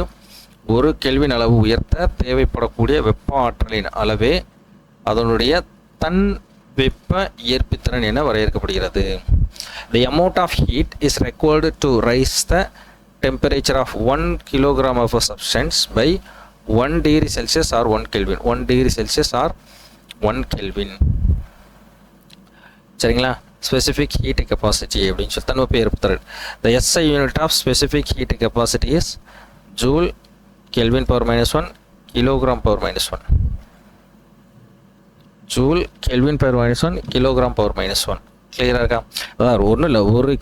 1 Kelvin அளவு உயர்த்த தேவைப்படக்கூடிய வெப்ப ஆற்றலின் அளவே அதனுடைய தன் வெப்ப ஏற்பித்திறன் என வரையறுக்கப்படுகிறது. The amount of heat is required to raise the temperature of 1 kilogram of a substance by 1 degree Celsius or 1 Kelvin. 1 degree Celsius or 1 Kelvin. சரிங்களா? ஸ்பெசிஃபிக் ஹீட் கெப்பாசிட்டி அப்படின்னு சொல்லி தன்வெப்ப ஏற்பித்திறன். The SI unit of specific heat capacity is Joule, Kelvin power minus 1, kilogram power minus 1. Joule, Kelvin power minus 1, kilogram power minus 1. கிளியராக இருக்கா? அதாவது ஒன்றும் இல்லை, 1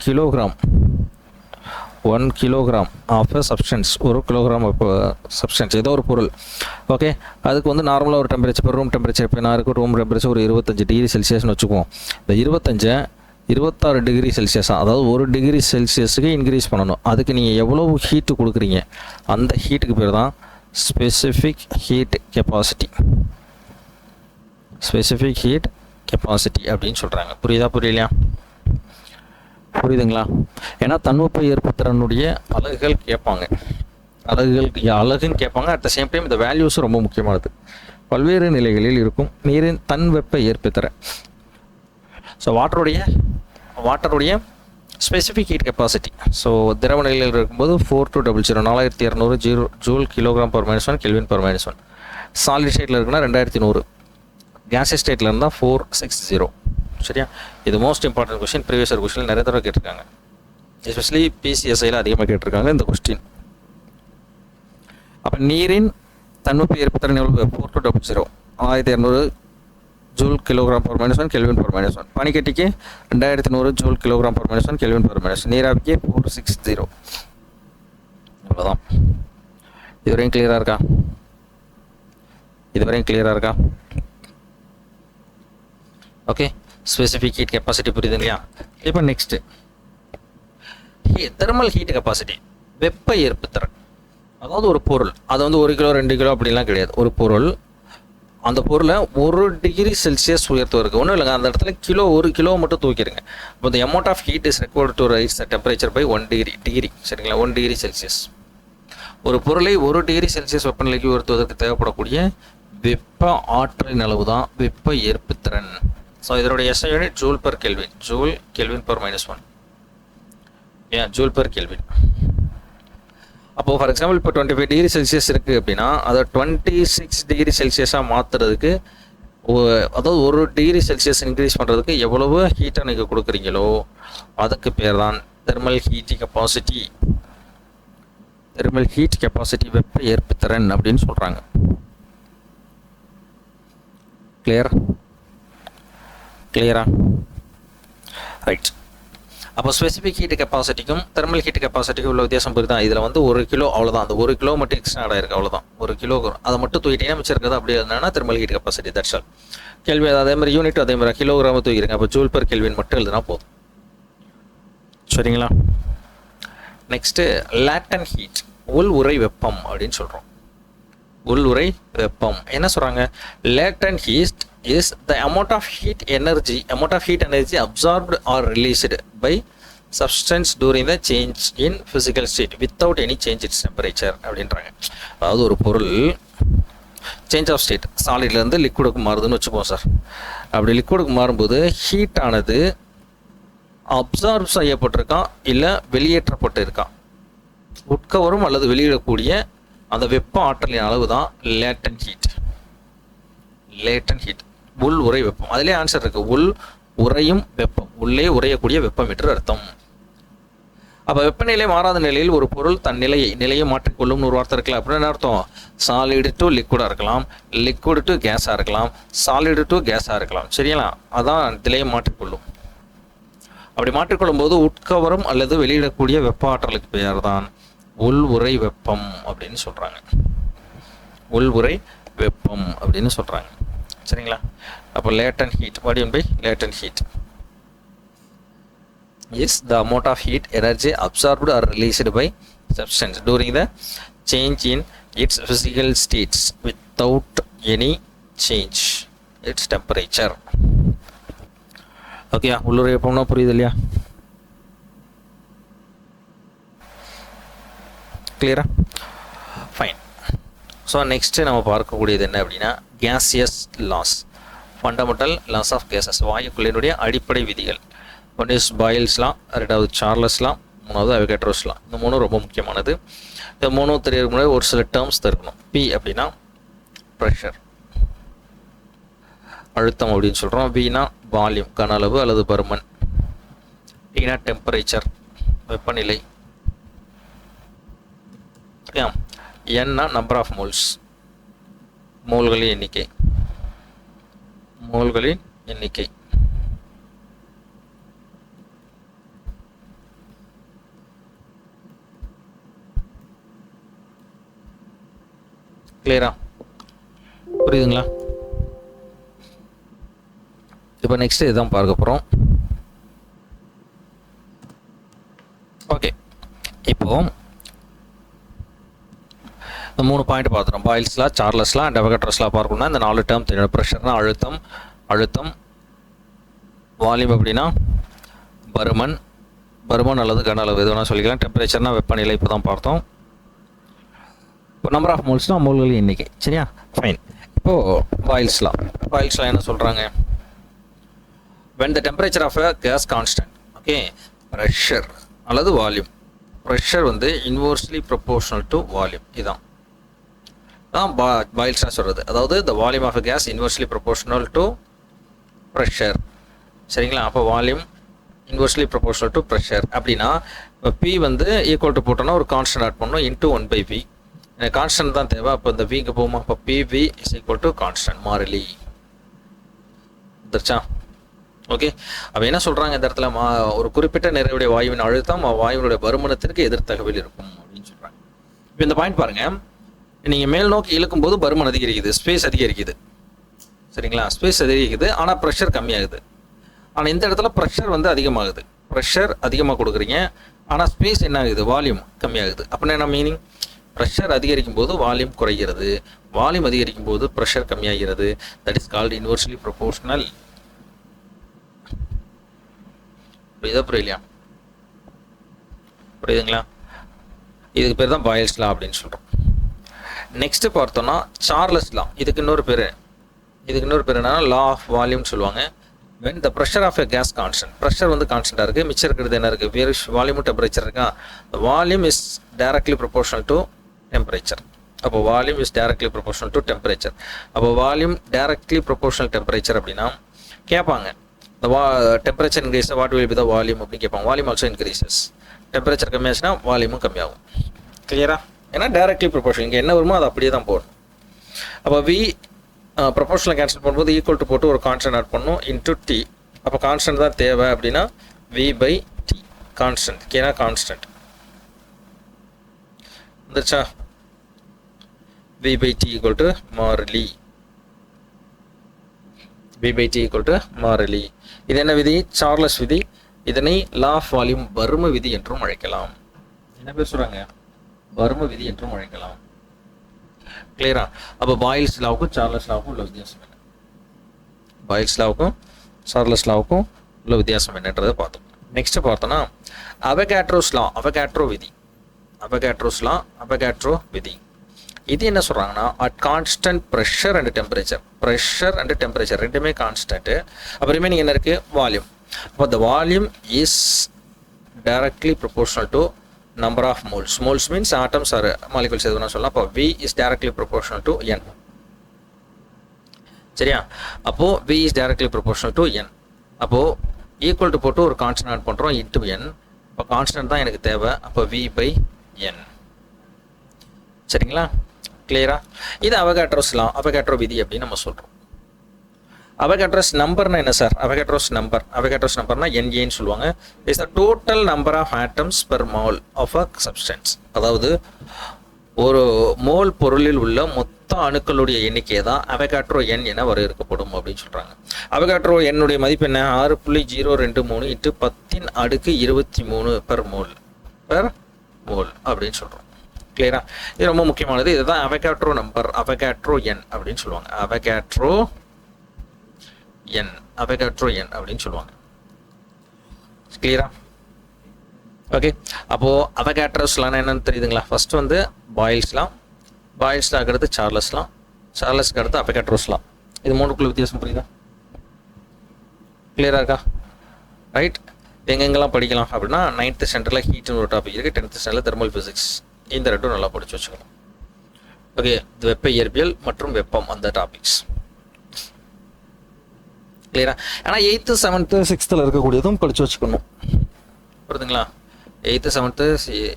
kilogram of substance, 1 kilogram substance ஏதோ ஒரு பொருள். ஓகே, அதுக்கு வந்து நார்மலாக ஒரு டெம்பரேச்சர், ரூம் டெம்பரேச்சர் இப்போ நான் இருக்க ரூம் டெம்பரேச்சர் ஒரு 25 டிகிரி செல்சியஸ்னு வச்சுக்குவோம். இந்த 26 டிகிரி செல்சியஸாக, அதாவது 1 டிகிரி செல்சியஸுக்கு இன்க்ரீஸ் பண்ணணும். அதுக்கு நீங்கள் எவ்வளோ ஹீட்டு கொடுக்குறீங்க, அந்த ஹீட்டுக்கு பேர் தான் specific heat capacity. Specific heat capacity அப்படின்னு சொல்கிறாங்க. புரியுதா புரியலையா? புரியுதுங்களா? ஏன்னா தன்வெப்ப ஏற்புத்திறனுடைய அலகுகள் கேட்பாங்க, அலகுன்னு கேட்பாங்க. அட் த சேம் டைம் இந்த வேல்யூஸும் ரொம்ப முக்கியமானது. பல்வேறு நிலைகளில் இருக்கும் நீரின் தன்வெப்ப ஏற்புத்திறன். ஸோ வாட்டருடைய ஸ்பெசிஃபிக் ஹீட் கெப்பாசிட்டி. ஸோ திரவ நிலையில் இருக்கும்போது 4200 4200 joule kilogram power -1 kelvin power -1. Solid ஸ்டேட்டில் இருக்குன்னா 2100. கேஸஸ் ஸ்டேட்டில் இருந்தால் 460. சரியா? இது most important question. Previous year question நிறைய தடவை கேட்டிருக்காங்க. எஸ்பெஷலி பிசிஎஸ்ஐயில் அதிகமாக கேட்டிருக்காங்க இந்த கொஸ்டின். அப்போ நீரின் தன்வெப்ப ஏற்புத்திறன் எவ்வளோ? 4200 1200 joule kilogram per -1 kelvin per -1. பனிக்கட்டிக்கு 2100 joule kilogram per -1 kelvin per -1. நீராவிக்கு 460. அவ்வளோதான். இதுவரையும் கிளியராக இருக்கா? ஓகே, ஸ்பெசிஃபிக் ஹீட் கெப்பாசிட்டி புரியுது இல்லையா? இப்போ நெக்ஸ்ட்டு தெர்மல் ஹீட் கெப்பாசிட்டி, வெப்ப ஏற்புத்திறன். அதாவது ஒரு பொருள், அது வந்து 1 கிலோ 2 கிலோ அப்படிலாம் கிடையாது. ஒரு பொருள், அந்த பொருளை 1 டிகிரி செல்சியஸ் உயர்த்துவதற்கு ஒன்றும் இல்லைங்க, அந்த இடத்துல 1 கிலோ மட்டும் தூக்கிடுங்க. இப்போ the amount of heat is required to raise the temperature by 1 degree சரிங்களா, 1 டிகிரி செல்சியஸ். ஒரு பொருளை 1 டிகிரி செல்சியஸ் வெப்பநிலைக்கு உயர்த்துவதற்கு தேவைப்படக்கூடிய வெப்ப ஆற்றலின் அளவு தான் வெப்ப ஏற்புத்திறன். ஸோ இதனுடைய SI unit joule per kelvin, joule kelvin per -1, joule per kelvin. அப்போது ஃபார் எக்ஸாம்பிள் இப்போ 25 டிகிரி செல்சியஸ் இருக்குது அப்படின்னா அதை 26 டிகிரி செல்சியஸாக மாற்றுறதுக்கு, அதாவது 1 டிகிரி செல்சியஸ் இன்க்ரீஸ் பண்ணுறதுக்கு எவ்வளவு ஹீட்டை நீங்கள் கொடுக்குறீங்களோ அதுக்கு பேர் தான் thermal heat capacity. Thermal heat capacity, வெப்ப ஏற்புத்திறன் அப்படின்னு சொல்கிறாங்க. கிளியரா? ரைட். அப்போ ஸ்பெசிஃபிக் ஹீட் கெப்பாசிட்டிக்கும் தெர்மல் ஹீட் கெப்பாசிட்டிக்கும் உள்ள வித்தியாசம் புரியுது தான். இதில் வந்து 1 கிலோ அவ்வளோதான், அந்த 1 கிலோ மட்டும் எக்ஸ்ட்ரா ஆட் ஆயிருக்கு, அவ்வளோதான். 1 கிலோ அதை மட்டும் தூக்கிட்டீங்கன்னா மிச்சம் இருக்கிறது அப்படி என்னன்னா thermal heat capacity. That's all. கேள்வி அதே மாதிரி யூனிட் அதே மாதிரி கிலோகிராம் தூக்கிடுங்க. அப்போ ஜூல் பெர் கெல்வின் மட்டும் எழுதுனா போதும். சரிங்களா? நெக்ஸ்ட்டு லேட்டன் ஹீட், உள் உறை வெப்பம் அப்படின்னு சொல்கிறோம். உள் உறை வெப்பம் என்ன சொல்கிறாங்க? லேட்டன் heat is the amount of heat energy absorbed or released by substance during the change in physical state without any change in temperature அப்படின்றாங்க. அதாவது ஒரு பொருள் சேஞ்ச் ஆஃப் ஸ்டேட், சாலிட்லேருந்து லிக்விடுக்கு மாறுதுன்னு வச்சுப்போம் சார். அப்படி லிக்விடுக்கு மாறும்போது ஹீட் ஆனது அப்சார்ப் செய்யப்பட்டிருக்கா இல்லை வெளியேற்றப்பட்டு இருக்கா, உட்கவரும் அல்லது வெளியிடக்கூடிய அந்த வெப்ப ஆற்றலின் அளவு தான் லேட்டன் ஹீட். உள் உறை வெப்பம். அதிலே ஆன்சர் இருக்கு, உள் உறையும் வெப்பம், உள்ளே உறையக்கூடிய வெப்பம் என்று அர்த்தம். அப்போ வெப்பநிலை மாறாத நிலையில் ஒரு பொருள் தன் நிலையை மாற்றிக்கொள்ளும் ஒரு வார்த்தை இருக்கலாம். அப்படின்னு அர்த்தம், சாலிடு டு லிக்விடாக இருக்கலாம், லிக்விடு டு கேஸாக இருக்கலாம், சாலிடு டு கேஸாக இருக்கலாம். சரிங்களா? அதான் நிலையை மாற்றிக்கொள்ளும். அப்படி மாற்றிக்கொள்ளும் போது உட்கவரும் அல்லது வெளியிடக்கூடிய வெப்ப ஆற்றலுக்கு பெயர் தான் உள் உறை வெப்பம் அப்படின்னு சொல்கிறாங்க. உள் உறை வெப்பம் அப்படின்னு சொல்கிறாங்க. சரிங்களா? அப்போ லேட்டன் heat, what do you mean by latent heat? Is the amount of heat energy absorbed or released by substance during the change in its physical states without any change its temperature. Okay, உள்ளுறை வெப்பம்னா புரியுது இல்லையா? கிளியரா? Fine. So next நம்ம பார்க்கக்கூடியது என்ன அப்படின்னா gaseous laws, fundamental laws of gases, வாயுக்களினுடைய அடிப்படை விதிகள். ஒன் இஸ் பாயில்ஸ்லாம், ரெண்டாவது சார்லஸ்லாம், மூணாவது அவிகேட்ரோஸ்லாம். இந்த மூணும் ரொம்ப முக்கியமானது. இந்த மூணும் தெரியறதுக்கு முன்னாடி ஒரு சில டேர்ம்ஸ் தெரிக்கணும். பி அப்படின்னா ப்ரெஷர், அழுத்தம் அப்படின்னு சொல்கிறோம். வினா வால்யூம், கன அளவு அல்லது பருமன். டீனா டெம்பரேச்சர், வெப்பநிலை. என்னா நம்பர் ஆஃப் மோல்ஸ், மோல்களின் எண்ணிக்கை. கிளியரா? புரியுதுங்களா? இப்போ நெக்ஸ்ட் இதுதான் பார்க்க போகிறோம். ஓகே, இப்போ இந்த 3 பாயிண்ட் பார்த்துறோம். பாயில்ஸ்லாம், சார்லஸ்லாம் அண்ட் அவிகேட்ரோஸ்லாம் பார்க்கணும்னா இந்த 4 டேர்ம் தெரியும். ப்ரெஷர்னா அழுத்தம், வால்யூம் அப்படின்னா பருமன் அல்லது கன அளவு எது வேணால் சொல்லிக்கலாம். டெம்பரேச்சர்னா வெப்பநிலை, இப்போ தான் பார்த்தோம். இப்போ நம்பர் ஆஃப் மோல்ஸ்னால் மோல்களின் எண்ணிக்கை. சரியா? ஃபைன். இப்போது பாயில்ஸ்லாம் என்ன சொல்கிறாங்க? when the temperature of a gas constant, okay, pressure அல்லது வால்யூம். ப்ரெஷர் வந்து இன்வர்ஸ்லி ப்ரொபோர்ஷனல் டு வால்யூம். இதுதான் பாயில்ஸ்னால் சொல்கிறது. அதாவது the volume of a gas inversely proportional to pressure. சரிங்களா? அப்போ volume inversely proportional to pressure அப்படின்னா பி வந்து ஈக்குவல் டு போட்டோன்னா ஒரு கான்ஸ்டன்ட் ஆட் பண்ணணும், இன்ட்டு 1/v. எனக்கு கான்ஸ்டன்ட் தான் தேவை. அப்போ இந்த விக்கு போகுமா? அப்போ PV is equal to constant, மாறிலி. வந்துருச்சா? ஓகே. அப்போ என்ன சொல்கிறாங்க இந்த இடத்துல, ஒரு குறிப்பிட்ட நிறைவுடைய வாயுவின் அழுத்தம் வாயுவினுடைய பருமனத்திற்கு எதிர்த்தகவில் இருக்கும் அப்படின்னு சொல்கிறாங்க. இப்போ இந்த பாயிண்ட் பாருங்கள், நீங்கள் மேல் நோக்கி இழுக்கும்போது பருமன் அதிகரிக்குது, ஸ்பேஸ் அதிகரிக்குது, சரிங்களா? ஸ்பேஸ் அதிகரிக்குது, ஆனால் ப்ரெஷர் கம்மியாகுது. ஆனால் இந்த இடத்துல ப்ரெஷர் வந்து அதிகமாகுது, ப்ரெஷர் அதிகமாக கொடுக்குறீங்க, ஆனால் ஸ்பேஸ் என்ன ஆகுது, வால்யூம் கம்மியாகுது. அப்படின்னா என்ன மீனிங்? ப்ரெஷர் அதிகரிக்கும் போது வால்யூம் குறைகிறது, வால்யூம் அதிகரிக்கும் போது ப்ரெஷர் கம்மியாகிறது. That is called inversely proportional. புரியுதா புரியலையா? புரியுதுங்களா? இதுக்கு பேர் தான் பாயில்ஸ் லா அப்படின்னு சொல்கிறோம். நெக்ஸ்ட்டு பார்த்தோன்னா சார்லஸ் லா. இதுக்கு இன்னொரு பேர் என்னன்னா லா ஆஃப் வால்யூம்னு சொல்லுவாங்க. when the pressure of a gas constant, pressure வந்து கான்ஸ்டண்ட்டாக இருக்குது, மிச்சம் இருக்கிறது என்ன இருக்குது, வேறு வால்யூமும் டெம்பரேச்சர் இருக்கா. the volume is directly proportional to temperature. அப்போ volume is directly proportional to temperature. அப்போ வால்யூம் டைரக்ட்லி ப்ரொபோர்ஷனல் டெம்பரேச்சர் அப்படின்னா கேட்பாங்க, the temperature increases, what will be the volume அப்படின்னு கேட்பாங்க. Volume also increases. டெம்பரேச்சர் கம்மியாச்சுன்னா வால்யூமும் கம்மியாகும். கிளியரா? ஏன்னா டைரக்ட்லி ப்ரொபோர்ஷனல், இங்கே என்ன வருமோ அது அப்படியே தான் போடும். அப்போ வி ப்ரொபோர்ஷனல் கேன்சல் பண்ணும்போது ஈக்குவல் டு போட்டு ஒரு கான்ஸ்டன்ட் ஆட் பண்ணணும் இன்டூ டி. அப்போ கான்ஸ்டன்ட் தான் தேவை அப்படின்னா வி பை டி கான்ஸ்டன்ட். கேனா கான்ஸ்டன்ட் வந்துருச்சா? V by T equal to மாறிலி. V by T equal to மாறிலி. இது என்ன விதி? சார்லஸ் விதி. இதனை லா ஆஃப் வால்யூம் பரும விதி என்றும் அழைக்கலாம். என்ன பேர் சொல்கிறாங்க? பரும விதி என்றும் அழைக்கலாம். கிளியரா? அப்போ பாயில்ஸ் லாவுக்கும் சார்லஸ் லாவுக்கும் உள்ள வித்தியாசம் என்ன? பாயில்ஸ் லாவுக்கும் சார்லஸ் லாவுக்கும் உள்ள வித்தியாசம் என்னன்றதை பார்த்தோம். நெக்ஸ்ட் பார்த்தோன்னா அவகாட்ரோஸ் லா, அவகாட்ரோ விதி. அவகாட்ரோஸ் லா, அவகாட்ரோ விதி. இது என்ன சொல்கிறாங்கன்னா at constant pressure and temperature, pressure and temperature ரெண்டுமே கான்ஸ்டன்ட்டு. அப்போ ரிமைனிங் என்ன இருக்குது? வால்யூம். அப்போ the volume is directly proportional to number of moles. Moles means atoms or molecules எதுனா சொல்லலாம். அப்போ V is directly proportional to N. சரியா? அப்போ V is directly proportional to N. அப்போ ஈக்குவல் டு போட்டு ஒரு கான்ஸ்டன்ட் ஆட் பண்ணுறோம் இன்ட்டு N. இப்போ கான்ஸ்டன்ட் தான் எனக்கு தேவை. அப்போ V by N. சரிங்களா? கிளியரா? இது அவகாட்ரோஸ் லா, அவகாட்ரோ விதி அப்படின்னு நம்ம சொல்கிறோம். அவகாட்ரோஸ் நம்பர்னா என்ன சார்? அவகாட்ரோஸ் நம்பர்னா NAன்னு சொல்லுவாங்க. Is the total number of atoms per mole of a substance. அதாவது ஒரு மோல் பொருளில் உள்ள மொத்த அணுக்களுடைய எண்ணிக்கை தான் அவகாட்ரோ எண் என வரையறுக்கப்படும் அப்படின்னு சொல்கிறாங்க. அவகாட்ரோ எண்ணுடைய மதிப்பு என்ன? 6.023 × 10⁻23 பெர் மோல் அப்படின்னு சொல்கிறோம். கிளியரா? இது ரொம்ப முக்கியமானது. இதுதான் அவகாட்ரோ நம்பர், அவகாட்ரோ எண் அப்படின்னு சொல்லுவாங்க. அவகாட்ரோ எண் அப்படின்னு சொல்லுவாங்க. கிளியரா? ஓகே. அப்போது அவகாட்ரோஸ்லாம் என்னென்னு தெரியுதுங்களா? ஃபர்ஸ்ட் வந்து பாயில்ஸ்லாம் அடுத்து சார்லஸ்க்கு அடுத்து அவகாட்ரோஸ்லாம். இது மூணுக்குள்ள வித்தியாசம் புரியுதா? கிளியராக இருக்கா? ரைட். எங்கெங்கெல்லாம் படிக்கலாம் அப்படின்னா 9th ஸ்டாண்டர்டில் ஹீட்னு ஒரு டாபிக் இருக்குது, 10th ஸ்டாண்டர்டில் தெர்மல் ஃபிசிக்ஸ். இந்த ரெண்டும் நல்லா படித்து வச்சுக்கணும். ஓகே. வெப்ப இயற்பியல் மற்றும் வெப்பம் அந்த டாபிக்ஸ். கிளியரா? ஆனால் 8th 7th 6th இருக்கக்கூடியதும் படித்து வச்சுக்கணும். புரியுதுங்களா? 8th 7th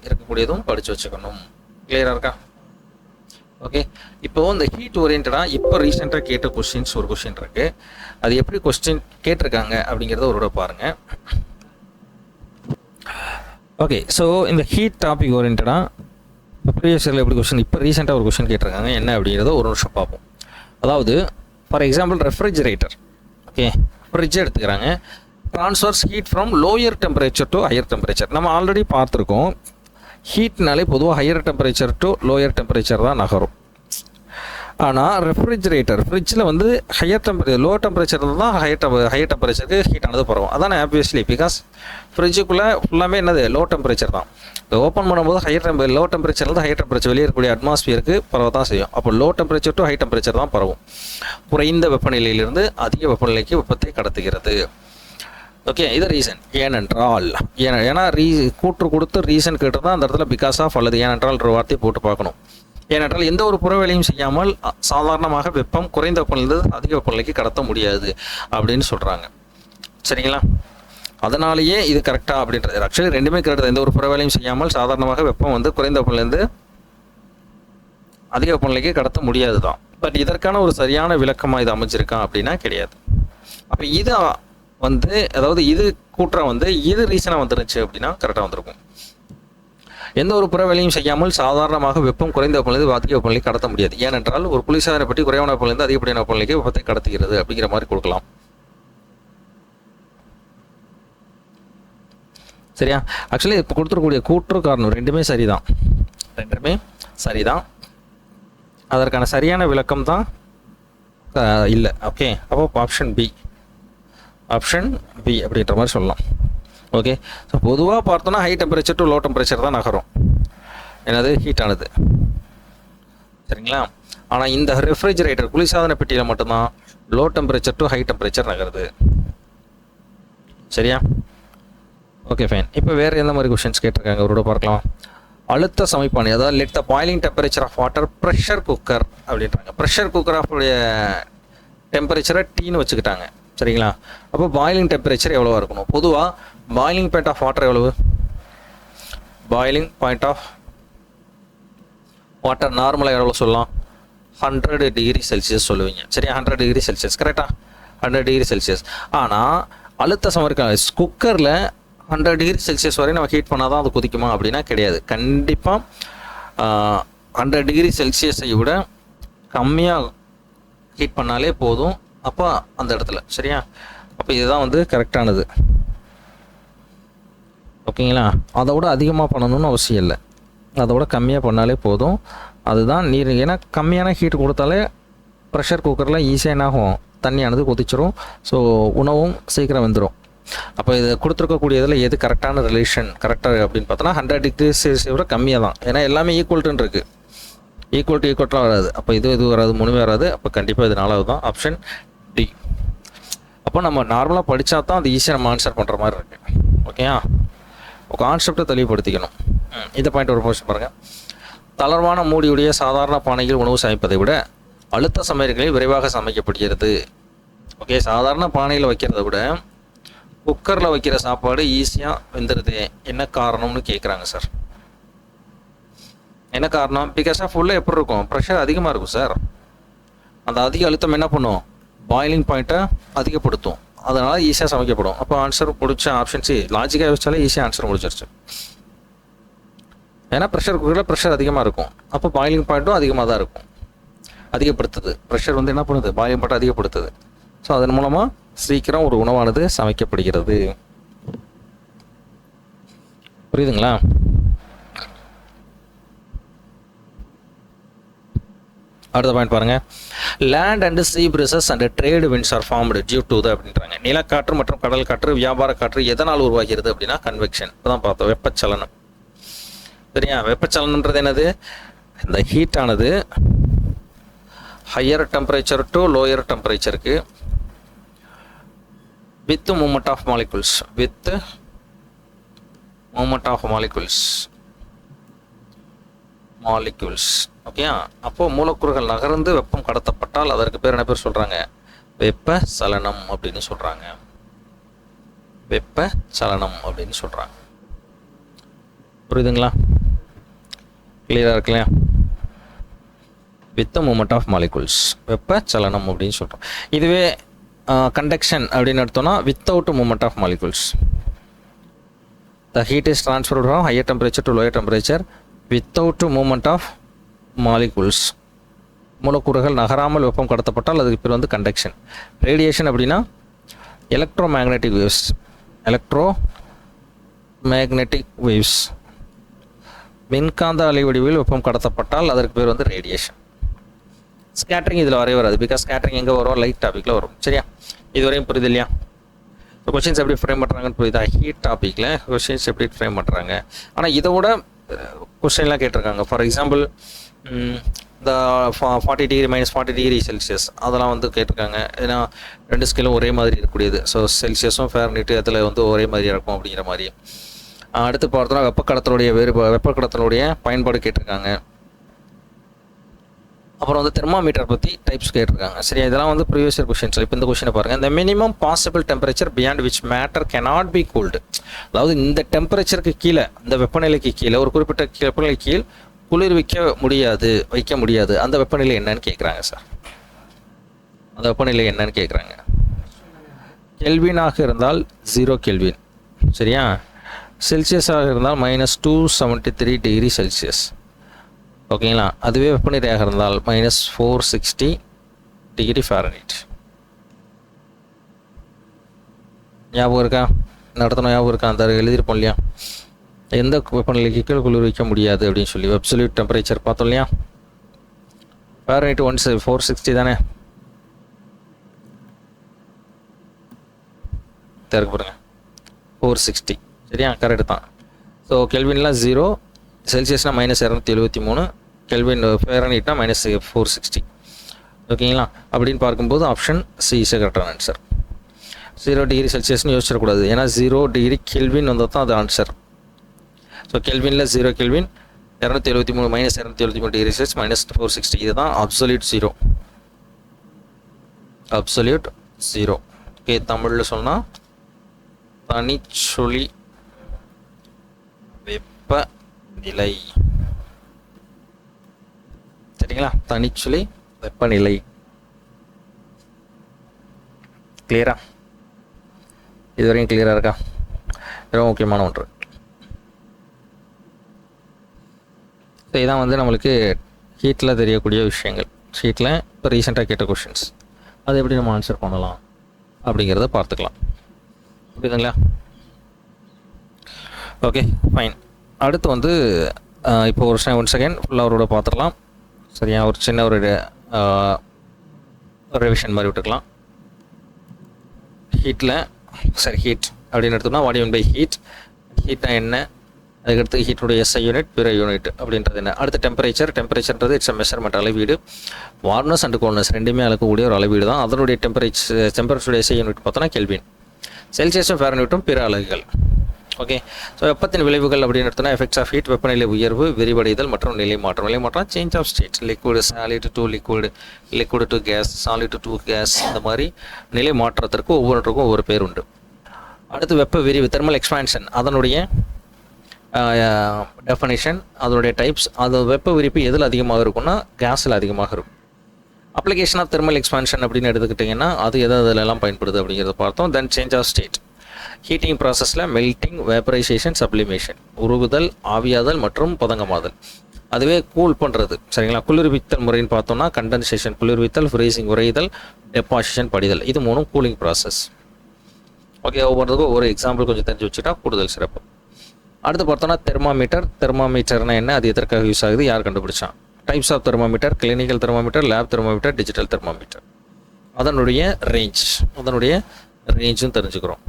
இருக்கக்கூடியதும் படித்து வச்சுக்கணும். கிளியராக இருக்கா? ஓகே. இப்போது இந்த ஹீட் ஓரியன்டாக இப்போ ரீசெண்டாக கேட்ட கொஸ்டின்ஸ் ஒரு கொஸ்டின் இருக்குது. அது எப்படி கொஸ்டின் கேட்டிருக்காங்க அப்படிங்கிறத ஒரு பாருங்கள். ஓகே. ஸோ இந்த ஹீட் டாபிக் ஓரியன்டாக இப்போ ப்ரீவியஸ் இயரில் எப்படி கொஸ்டின், இப்போ ரீசெண்டாக ஒரு கொஸ்டின் கேட்டிருக்காங்க. என்ன அப்படிங்கிறத ஒரு நிமிஷம் பார்ப்போம். அதாவது for example refrigerator. Okay. Fridge எடுத்துக்கிறாங்க. Transfers heat from lower temperature to higher temperature. நம்ம ஆல்ரெடி பார்த்துருக்கோம், ஹீட்னாலே பொதுவாக higher temperature to lower temperature தான் நகரும். ஆனால் ஃப்ரிட்ஜில் வந்து லோ டெம்பரேச்சர் தான் ஹையர் டெம்பரேச்சருக்கு ஹீட் ஆனது பரவும். அதான் ஆப்வியஸ்லி, பிகாஸ் ஃப்ரிட்ஜுக்குள்ளே ஃபுல்லாமே என்னது லோ டெம்பரேச்சர் தான். இப்போ ஓப்பன் பண்ணும்போது லோ டெம்பரேச்சரில் தான் ஹை டெம்பரேச்சர் வெளியே இருக்கக்கூடிய அட்மாஸ்பியருக்கு பரவ தான் செய்யும். அப்போ low temperature to high temperature தான் பரவும். குறைந்த வெப்பநிலையிலிருந்து அதிக வெப்பநிலைக்கு வெப்பத்தை கடத்துகிறது. ஓகே. இது ரீசன். ஏன்னா கூற்று கொடுத்து ரீசன் கேட்டு தான் அந்த இடத்துல பிகாஸ் ஆஃப் அல்லது ஏனென்றால் ஒரு வார்த்தையை போட்டு பார்க்கணும். ஏனென்றால் எந்த ஒரு புற வேலையும் செய்யாமல் சாதாரணமாக வெப்பம் குறைந்த வெப்பநிலையிலிருந்து அதிக வெப்பநிலைக்கு கடத்த முடியாது அப்படின்னு சொல்கிறாங்க. சரிங்களா? அதனாலேயே இது கரெக்டாக அப்படின்றது. ஆக்சுவலி ரெண்டுமே கரெக்ட். எந்த ஒரு புற வேலையும் செய்யாமல் சாதாரணமாக வெப்பம் வந்து குறைந்த வெப்பநிலையிலிருந்து அதிக வெப்பநிலைக்கு கடத்த முடியாது தான். பட் இதற்கான ஒரு சரியான விளக்கமாக இது அமைஞ்சிருக்கா அப்படின்னா கிடையாது. அப்போ இது வந்து அதாவது இது கூற்றம் வந்து இது ரீசனாக வந்துருச்சு அப்படின்னா கரெக்டாக வந்திருக்கும். எந்த ஒரு புற வேலையும் செய்யாமல் சாதாரணமாக வெப்பம் குறைந்த வெப்பநிலை அதிக வெப்பநிலை கடத்த முடியாது. ஏனென்றால் ஒரு குளிர்சாதன பெட்டி குறைவான வெப்பநிலை அதிகப்படியான வெப்பநிலைக்கு வெப்பத்தை கடத்துகிறது அப்படிங்கிற மாதிரி கொடுக்கலாம். சரியா? ஆக்சுவலி இப்போ கொடுத்துருக்கூடிய கூற்று காரணம் ரெண்டுமே சரிதான். அதற்கான சரியான விளக்கம் தான் இல்லை. ஓகே, அப்போ ஆப்ஷன் பி அப்படின்ற மாதிரி சொல்லலாம். ஓகே, ஸோ பொதுவாக பார்த்தோன்னா high temperature to low temperature தான் நகரும், என்னது ஹீட் ஆனது. சரிங்களா? ஆனால் இந்த ரெஃப்ரிஜரேட்டர் குளிர்சாதன பெட்டியில் மட்டும்தான் low temperature to high temperature நகருது. சரியா? Okay fine. இப்போ வேறு எந்த மாதிரி கொஷின்ஸ் கேட்டிருக்காங்க அவரோட பார்க்கலாம். அழுத்த சமைப்பானி, அதாவது let the boiling temperature of water pressure cooker அப்படின்றாங்க. ப்ரெஷர் குக்கர் ஆஃபுடைய டெம்பரேச்சரை டீன்னு வச்சுக்கிட்டாங்க. சரிங்களா? அப்போ பாயிலிங் டெம்பரேச்சர் எவ்வளோவா இருக்கணும்? பொதுவாக பாயிலிங் பாயிண்ட் ஆஃப் வாட்டர் எவ்வளவு? பாயிலிங் பாயிண்ட் ஆஃப் வாட்டர் நார்மலாக எவ்வளோ சொல்லலாம்? 100 டிகிரி செல்சியஸ் சொல்லுவீங்க. சரியா? 100 டிகிரி செல்சியஸ் கரெக்டாக? 100 டிகிரி செல்சியஸ். ஆனால் அழுத்த சமைக்க குக்கரில் 100 டிகிரி செல்சியஸ் வரையும் நம்ம ஹீட் பண்ணால் தான் அது கொதிக்குமா அப்படின்னா கிடையாது. கண்டிப்பாக 100 டிகிரி செல்சியஸை விட கம்மியாக ஹீட் பண்ணாலே போதும் அப்போ அந்த இடத்துல. சரியா? அப்போ இதுதான் வந்து கரெக்டானது. ஓகேங்களா? அதை விட அதிகமாக பண்ணணும்னு அவசியம் இல்லை, அதை விட கம்மியாக பண்ணாலே போதும். அதுதான் நீர். ஏன்னா கம்மியான ஹீட் கொடுத்தாலே ப்ரெஷர் குக்கரில் ஈஸியாக என்னாகும், தண்ணியானது கொதிச்சிரும். ஸோ உணவும் சீக்கிரம் வந்துடும். அப்போ இது கொடுத்துருக்கக்கூடியதில் எது கரெக்டான ரிலேஷன் கரெக்டாக அப்படின்னு பார்த்தோன்னா 100 டிகிரி செல்சியஸ் விட கம்மியாக தான். ஏன்னா எல்லாமே ஈக்குவல்ட்டுன்னு இருக்குது. ஈக்குவல்ட்டாக வராது. அப்போ இது வராது, 3 வராது. அப்போ கண்டிப்பாக இது 4வது தான், ஆப்ஷன் டி. அப்போ நம்ம நார்மலாக படித்தா தான் அது ஈஸியாக நம்ம ஆன்சர் பண்ணுற மாதிரி இருக்குது. ஓகேயா? கான்செப்டை தெளிவுபடுத்திக்கணும். இந்த பாயிண்ட் ஒரு போர்ஷன் பாருங்கள். தளர்வான மூடியுடைய சாதாரண பானையில் உணவு சமைப்பதை விட அழுத்த சமையல்களில் விரைவாக சமைக்கப்படுகிறது. ஓகே, சாதாரண பானையில் வைக்கிறத விட குக்கரில் வைக்கிற சாப்பாடு ஈஸியாக வெந்துடுது. என்ன காரணம்னு கேட்குறாங்க சார். என்ன காரணம்? பிகாஸ் ஆஃப் ஃபுல்லாக எப்படி இருக்கும், ப்ரெஷர் அதிகமாக இருக்கும் சார். அந்த அதிக அழுத்தம் என்ன பண்ணும், பாயிலிங் பாயிண்ட்டை அதிகப்படுத்தும். அதனால் ஈஸியாக சமைக்கப்படும். அப்போ ஆன்சர் பிடிச்ச ஆப்ஷன் சி. லாஜிக்காக யோசிச்சாலே ஈஸியாக ஆன்சர் முடிச்சிருச்சு. ஏன்னா ப்ரெஷர் குக்கரில் ப்ரெஷர் அதிகமாக இருக்கும். அப்போ பாயிலிங் பாயிண்ட்டும் அதிகமாக தான் இருக்கும். அதிகப்படுத்துது ப்ரெஷர் வந்து என்ன பண்ணுது, பாயிலிங் பாயிண்ட் அதிகப்படுத்துது. ஸோ அதன் மூலமாக சீக்கிரம் ஒரு உணவானது சமைக்கப்படுகிறது. புரியுதுங்களா? அடுத்த பாயிண்ட் பாருங்க. Land and sea breezes and trade winds are formed due to அப்படின்றாங்க. நிலக்காற்று மற்றும் கடல் காற்று, வியாபார காற்று எதனால் உருவாகிறது அப்படின்னா கன்வெக்ஷன். இப்போ தான் பார்த்தோம், வெப்பச்சலனம். சரியா? வெப்பச்சலனம்ன்றது என்னது? இந்த ஹீட் ஆனது ஹையர் டெம்பரேச்சர் டு லோயர் டெம்பரேச்சருக்கு with moment of molecules, okay. அப்போ மூலக்கூறுகள் நகர்ந்து வெப்பம் கடத்தப்பட்டால் அதற்கு பேர் என்ன பேர் சொல்றாங்க? வெப்ப சலனம் அப்படின்னு சொல்றாங்க. புரியுதுங்களா? கிளியரா இருக்குல்லையா? வித் மூமெண்ட் ஆஃப் மாலிகுல்ஸ், வெப்ப சலனம் அப்படின்னு சொல்றோம். இதுவே கண்டக்ஷன் அப்படின்னு எடுத்தோம்னா without moment of molecules. The heat is transferred from higher temperature to lower temperature without moment of molecules. மூலக்கூறுகள் நகராமல் வெப்பம் கடத்தப்பட்டால் அதுக்கு பேர் வந்து கண்டக்ஷன். ரேடியேஷன் அப்படின்னா எலக்ட்ரோ மேக்னெட்டிக் வேவ்ஸ். மின்காந்த அலைவடிவில் வெப்பம் கடத்தப்பட்டால் அதற்கு பேர் வந்து ரேடியேஷன். ஸ்கேட்டரிங் இதில் வரவே வராது. பிகாஸ் ஸ்கேட்டரிங் எங்கே வரும்? லைட் டாப்பிக்கில் வரும். சரியா? இதுவரையும் புரியுது இல்லையா? இப்போ கொஷின்ஸ் எப்படி ஃப்ரேம் பண்ணுறாங்கன்னு புரியுதா? ஹீட் டாப்பிக்கில் கொஷின்ஸ் எப்படி ஃப்ரேம் பண்ணுறாங்க. ஆனால் இதை விட கொஸ்டின்லாம் கேட்டிருக்காங்க. ஃபார் எக்ஸாம்பிள் இந்த 40 டிகிரி -40 டிகிரி செல்சியஸ் அதெல்லாம் வந்து கேட்டிருக்காங்க. ஏன்னா 2 ஸ்கேலும் ஒரே மாதிரி இருக்கக்கூடியது. ஸோ செல்சியஸும் ஃபேரன்ஹீட் அதில் வந்து ஒரே மாதிரி இருக்கும் அப்படிங்கிற மாதிரி. அடுத்து பார்த்தோன்னா வெப்பக்கடத்தலுடைய பயன்பாடு கேட்டிருக்காங்க. அப்புறம் வந்து தெர்மாமீட்டர் பற்றி டைப்ஸ் கேட்டிருக்காங்க. சரி, இதெல்லாம் வந்து ப்ரீவியஸ் இயர் கொஷின்ஸ். இப்போ இந்த கொஷினை பாருங்கள். இந்த minimum possible temperature beyond which matter cannot be cooled. அதாவது இந்த டெம்பரேச்சருக்கு கீழே, இந்த வெப்பநிலைக்கு கீழே, ஒரு குறிப்பிட்ட வெப்பநிலை கீழ் வைக்க முடியாது. அந்த வெப்பநிலை என்னன்னு கேட்குறாங்க சார். அந்த வெப்பநிலை என்னன்னு கேட்குறாங்க. கெல்வினாக இருந்தால் 0 கெல்வின், சரியா? செல்சியஸாக இருந்தால் -273 டிகிரி செல்சியஸ், ஓகேங்களா? அதுவே வெப்பநிலையாக இருந்தால் -460 டிகிரி ஃபாரன்ஹீட். ஞாபகம் இருக்கா? நடத்தணும் ஞாபகம் இருக்கா? அந்த எழுதியிருப்போம் இல்லையா, எந்த வெப்பநிலைக்கு கீழே குளிர்விக்க முடியாது அப்படின்னு சொல்லி. அப்சல்யூட் டெம்பரேச்சர் பார்த்தோம் இல்லையா, ஃபாரன்ஹீட் 460 தானே, திறக்க பாருங்க 460, சரியா? கரெக்டு தான். ஸோ கெல்வின்லாம் 0, செல்சியஸ்னால் -273, கெல்வின் ஃபாரன்ஹீட்னா -460, ஓகேங்களா? அப்படின்னு பார்க்கும்போது ஆப்ஷன் சி இஸ் கரெக்டான ஆன்சர். 0 டிகிரி செல்சியஸ்னு யோசிச்சிடக்கூடாது, ஏன்னா 0 டிகிரி கெல்வின் வந்தால் தான் அது ஆன்சர். ஸோ கெல்வினில் 0 கெல்வின், 273 -273 டிகிரி செல்சியஸ் -460, இதுதான் அப்சல்யூட் 0. அப்சல்யூட் 0. ஓகே, தமிழில் சொன்னால் தனிச்சுழி வெப்பநிலை, சரிங்களா? தனிச்சுழி வெப்பநிலை. கிளியரா? இதுவரையும் கிளியராக இருக்கா? ரொம்ப முக்கியமான ஒன்று. ஸோ இதான் வந்து நம்மளுக்கு ஹீட்டில் தெரியக்கூடிய விஷயங்கள். ஹீட்டில் இப்போ ரீசெண்டாக கேட்ட கொஷின்ஸ், அது எப்படி நம்ம ஆன்சர் பண்ணலாம் அப்படிங்கிறத பார்த்துக்கலாம், புரியுதுங்களா? Okay, fine. அடுத்து வந்து இப்போ ஒன் செகண்ட் ஃபுல்லாக அவரோட பார்த்துடலாம், சரியா? ஒரு சின்ன ஒரு ரிவிஷன் மாதிரி விட்டுக்கலாம். ஹீட்டில், சரி, ஹீட் அப்படின்னு எடுத்தோம்னா what you mean by heat, ஹீட்னா என்ன, அதுக்கடுத்து ஹீட்டுடைய SI யூனிட், பிற யூனிட் அப்படின்றது என்ன. அடுத்து டெம்பரேச்சர்ன்றது இட்ஸ் மெஷர்மெண்ட், அளவீடு. வார்ம்னஸ் அண்ட் கோல்ட்னஸ் ரெண்டுமே அளக்கக்கூடிய ஒரு அளவீடு தான். அதனுடைய டெம்பரேச்சருடைய SI யூனிட் பார்த்தோன்னா கெல்வின். செல்சியஸும் ஃபாரன்ஹீட்டும் பிற அலகுகள். ஓகே, ஸோ வெப்பத்தின் விளைவுகள் அப்படின்னு எடுத்தோன்னா எஃபெக்ட்ஸ் ஆஃப் ஹீட், வெப்பநிலை உயர்வு, விரிவடைதல் மற்றும் நிலை மாற்றம். Change of state, liquid solid to liquid to gas, solid to gas, இந்த மாதிரி நிலை மாற்றத்திற்கு ஒவ்வொன்றுக்கும் ஒவ்வொரு பேர் உண்டு. அடுத்து வெப்ப விரிவு, தெர்மல் எக்ஸ்பான்ஷன், அதனுடைய டெஃபனிஷன், அதனுடைய டைப்ஸ். அது வெப்ப விரிப்பு எதில் அதிகமாக இருக்கும்னா கேஸில் அதிகமாக இருக்கும். அப்ளிகேஷன் ஆஃப் தெர்மல் எக்ஸ்பான்ஷன் அப்படின்னு எடுத்துக்கிட்டிங்கன்னா அது எதெல்லாம் பயன்படுது அப்படிங்கிறத பார்த்தோம். Then change of state, heating ப்ராசஸில் மெல்ட்டிங், வேப்பரைசேஷன், சப்ளிமேஷன், உருகுதல், ஆவியாதல் மற்றும் பதங்கமாதல். அதுவே கூல் பண்ணுறது, சரிங்களா? குளிர்வித்தல் முறைன்னு பார்த்தோம்னா கண்டென்சேஷன் குளிர்வித்தல், ஃப்ரீசிங் உறைதல், டெபாசிஷன் படிதல், இது மூணும் கூலிங் ப்ராசஸ். ஓகே, ஒவ்வொருத்துக்கும் ஒரு எக்ஸாம்பிள் கொஞ்சம் தெரிஞ்சு வச்சுட்டா கூடுதல் சிறப்பு. அடுத்து பார்த்தோன்னா தெர்மாமீட்டர்னா என்ன, அது எதற்காக யூஸ் ஆகுது, யார் கண்டுபிடிச்சான். Types of thermometer, clinical thermometer, lab thermometer, digital thermometer, அதனுடைய ரேஞ்சும் தெரிஞ்சுக்கிறோம்.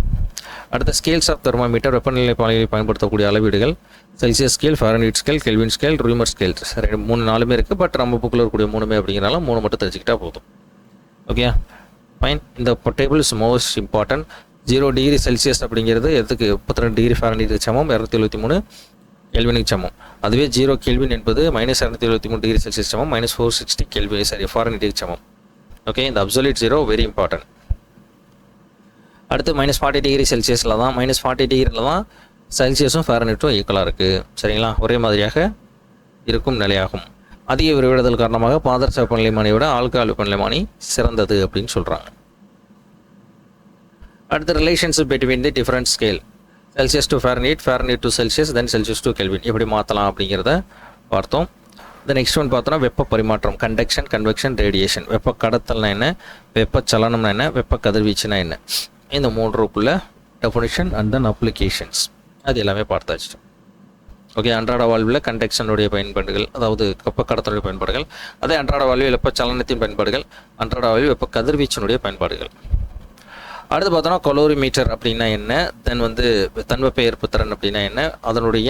அடுத்த ஸ்கேல்ஸ் ஆஃப் தெர்மாமீட்டர், வெப்பநிலை பாலிகளில் பயன்படுத்தக்கூடிய அளவீடுகள். Celsius scale, Fahrenheit scale, kelvin scale, rumour scale, சரி 3-4 இருக்குது. பட் நம்ம புக்கில் இருக்கக்கூடிய 3 அப்படிங்கிறனால 3 மட்டும் தெரிஞ்சுக்கிட்டா போதும். Okay, fine. இந்த table is most important. 0 degree Celsius அப்படிங்கிறது எதுக்கு 32 டிகிரி ஃபாரன்ஹீட்டுக்கு சமம், 273 கெல்வினுக்கு சமம். அதுவே 0 கெல்வின் என்பது -273 டிகிரி செல்சியஸ் சமம், -460 கெல்வின், சரி, ஃபாரன்ஹீட்டுக்கு சமம். ஓகே, இந்த அப்சல்யூட் 0 வெரி இம்பார்ட்டன்ட். அடுத்து -40 டிகிரி செல்சியஸில் தான், -40 டிகிரியில் தான் செல்சியஸும் ஃபாரன்ஹீட்டும் ஈக்குவலாக இருக்குது, சரிங்களா? ஒரே மாதிரியாக இருக்கும் நிலையாகும். அதிக விரிவடைதல் காரணமாக பாதரச வெப்பநிலைமானியை விட ஆல்கஹால் வெப்பநிலைமானி சிறந்தது அப்படின்னு சொல்கிறாங்க. அடுத்து relationship between the different scale, Celsius to Fahrenheit, Fahrenheit to Celsius, then Celsius to kelvin, எப்படி மாற்றலாம் அப்படிங்கிறத பார்த்தோம். இந்த நெக்ஸ்ட் ஒன் பார்த்தோன்னா வெப்ப பரிமாற்றம், கண்டக்ஷன், கன்வெக்ஷன், ரேடியேஷன். வெப்ப கடத்தல்னா என்ன, வெப்ப சலனம்னா என்ன, வெப்ப கதிர்வீச்சுனா என்ன, இந்த 3க்குள்ள டெஃபினிஷன் அண்ட் தென் அப்ளிகேஷன்ஸ் அது எல்லாமே பார்த்தாச்சு. ஓகே, அன்றாட வாழ்வில் கண்டக்ஷனுடைய பயன்பாடுகள், அதாவது வெப்ப கடத்தலுடைய பயன்பாடுகள். அதே அன்றாட வாழ்வில் வெப்ப சலனத்தின் பயன்பாடுகள், அன்றாட வாழ்வில் வெப்ப கதிர்வீச்சினுடைய பயன்பாடுகள். அடுத்து பார்த்தோன்னா கலோரிமீட்டர் அப்படின்னா என்ன, தென் வந்து தன்வெப்ப ஏற்புத்திறன் அப்படின்னா என்ன, அதனுடைய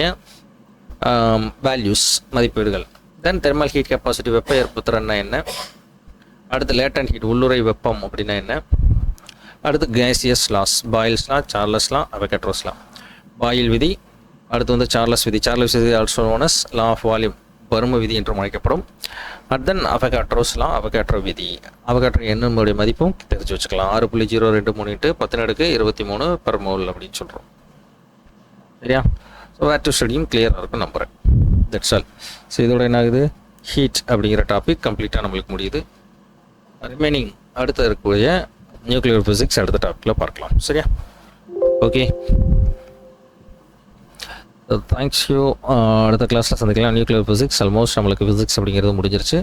வேல்யூஸ் மதிப்பீடுகள். தென் தெர்மல் ஹீட் கெப்பாசிட்டி, வெப்ப ஏற்புத்திறன்னா என்ன. அடுத்து லேட்டன் ஹீட், உள்ளுறை வெப்பம் அப்படின்னா என்ன. அடுத்து gaseous laws, Boyle's law, Charles law, Avogadro's law. Boyle விதி, அடுத்து வந்து சார்லஸ் விதி also known as law of volume, பரும விதி என்றும் அழைக்கப்படும். At then Avogadro's law, Avogadro விதி. அவகேட்ரோ எண்ணுடைய மதிப்பும் தெரிஞ்சு வச்சுக்கலாம், 6.023 × 10⁻23 per mole அப்படின்னு சொல்கிறோம், சரியா? ஸோ வேர் டு ஸ்டடியும் கிளியராக இருக்கும் நம்புகிறேன். That's all. ஸோ இதோட என்ன ஆகுது, ஹீட் அப்படிங்கிற டாபிக் கம்ப்ளீட்டாக நம்மளுக்கு முடியுது. ரிமைனிங் அடுத்து இருக்கக்கூடிய நியூக்ளியர் ஃபிசிக்ஸ் அடுத்த டாப்பிக்கில் பார்க்கலாம். சரியா? ஓகே, தேங்க்ஸ்யூ. அடுத்த கிளாஸில் சந்திக்கலாம். நியூக்ளியர் ஃபிசிக்ஸ் ஆல்மோஸ்ட் நம்மளுக்கு ஃபிசிக்ஸ் அப்படிங்கிறது முடிஞ்சிருச்சு.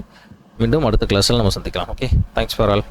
மீண்டும் அடுத்த கிளாஸில் நம்ம சந்திக்கலாம். Okay, thanks for all.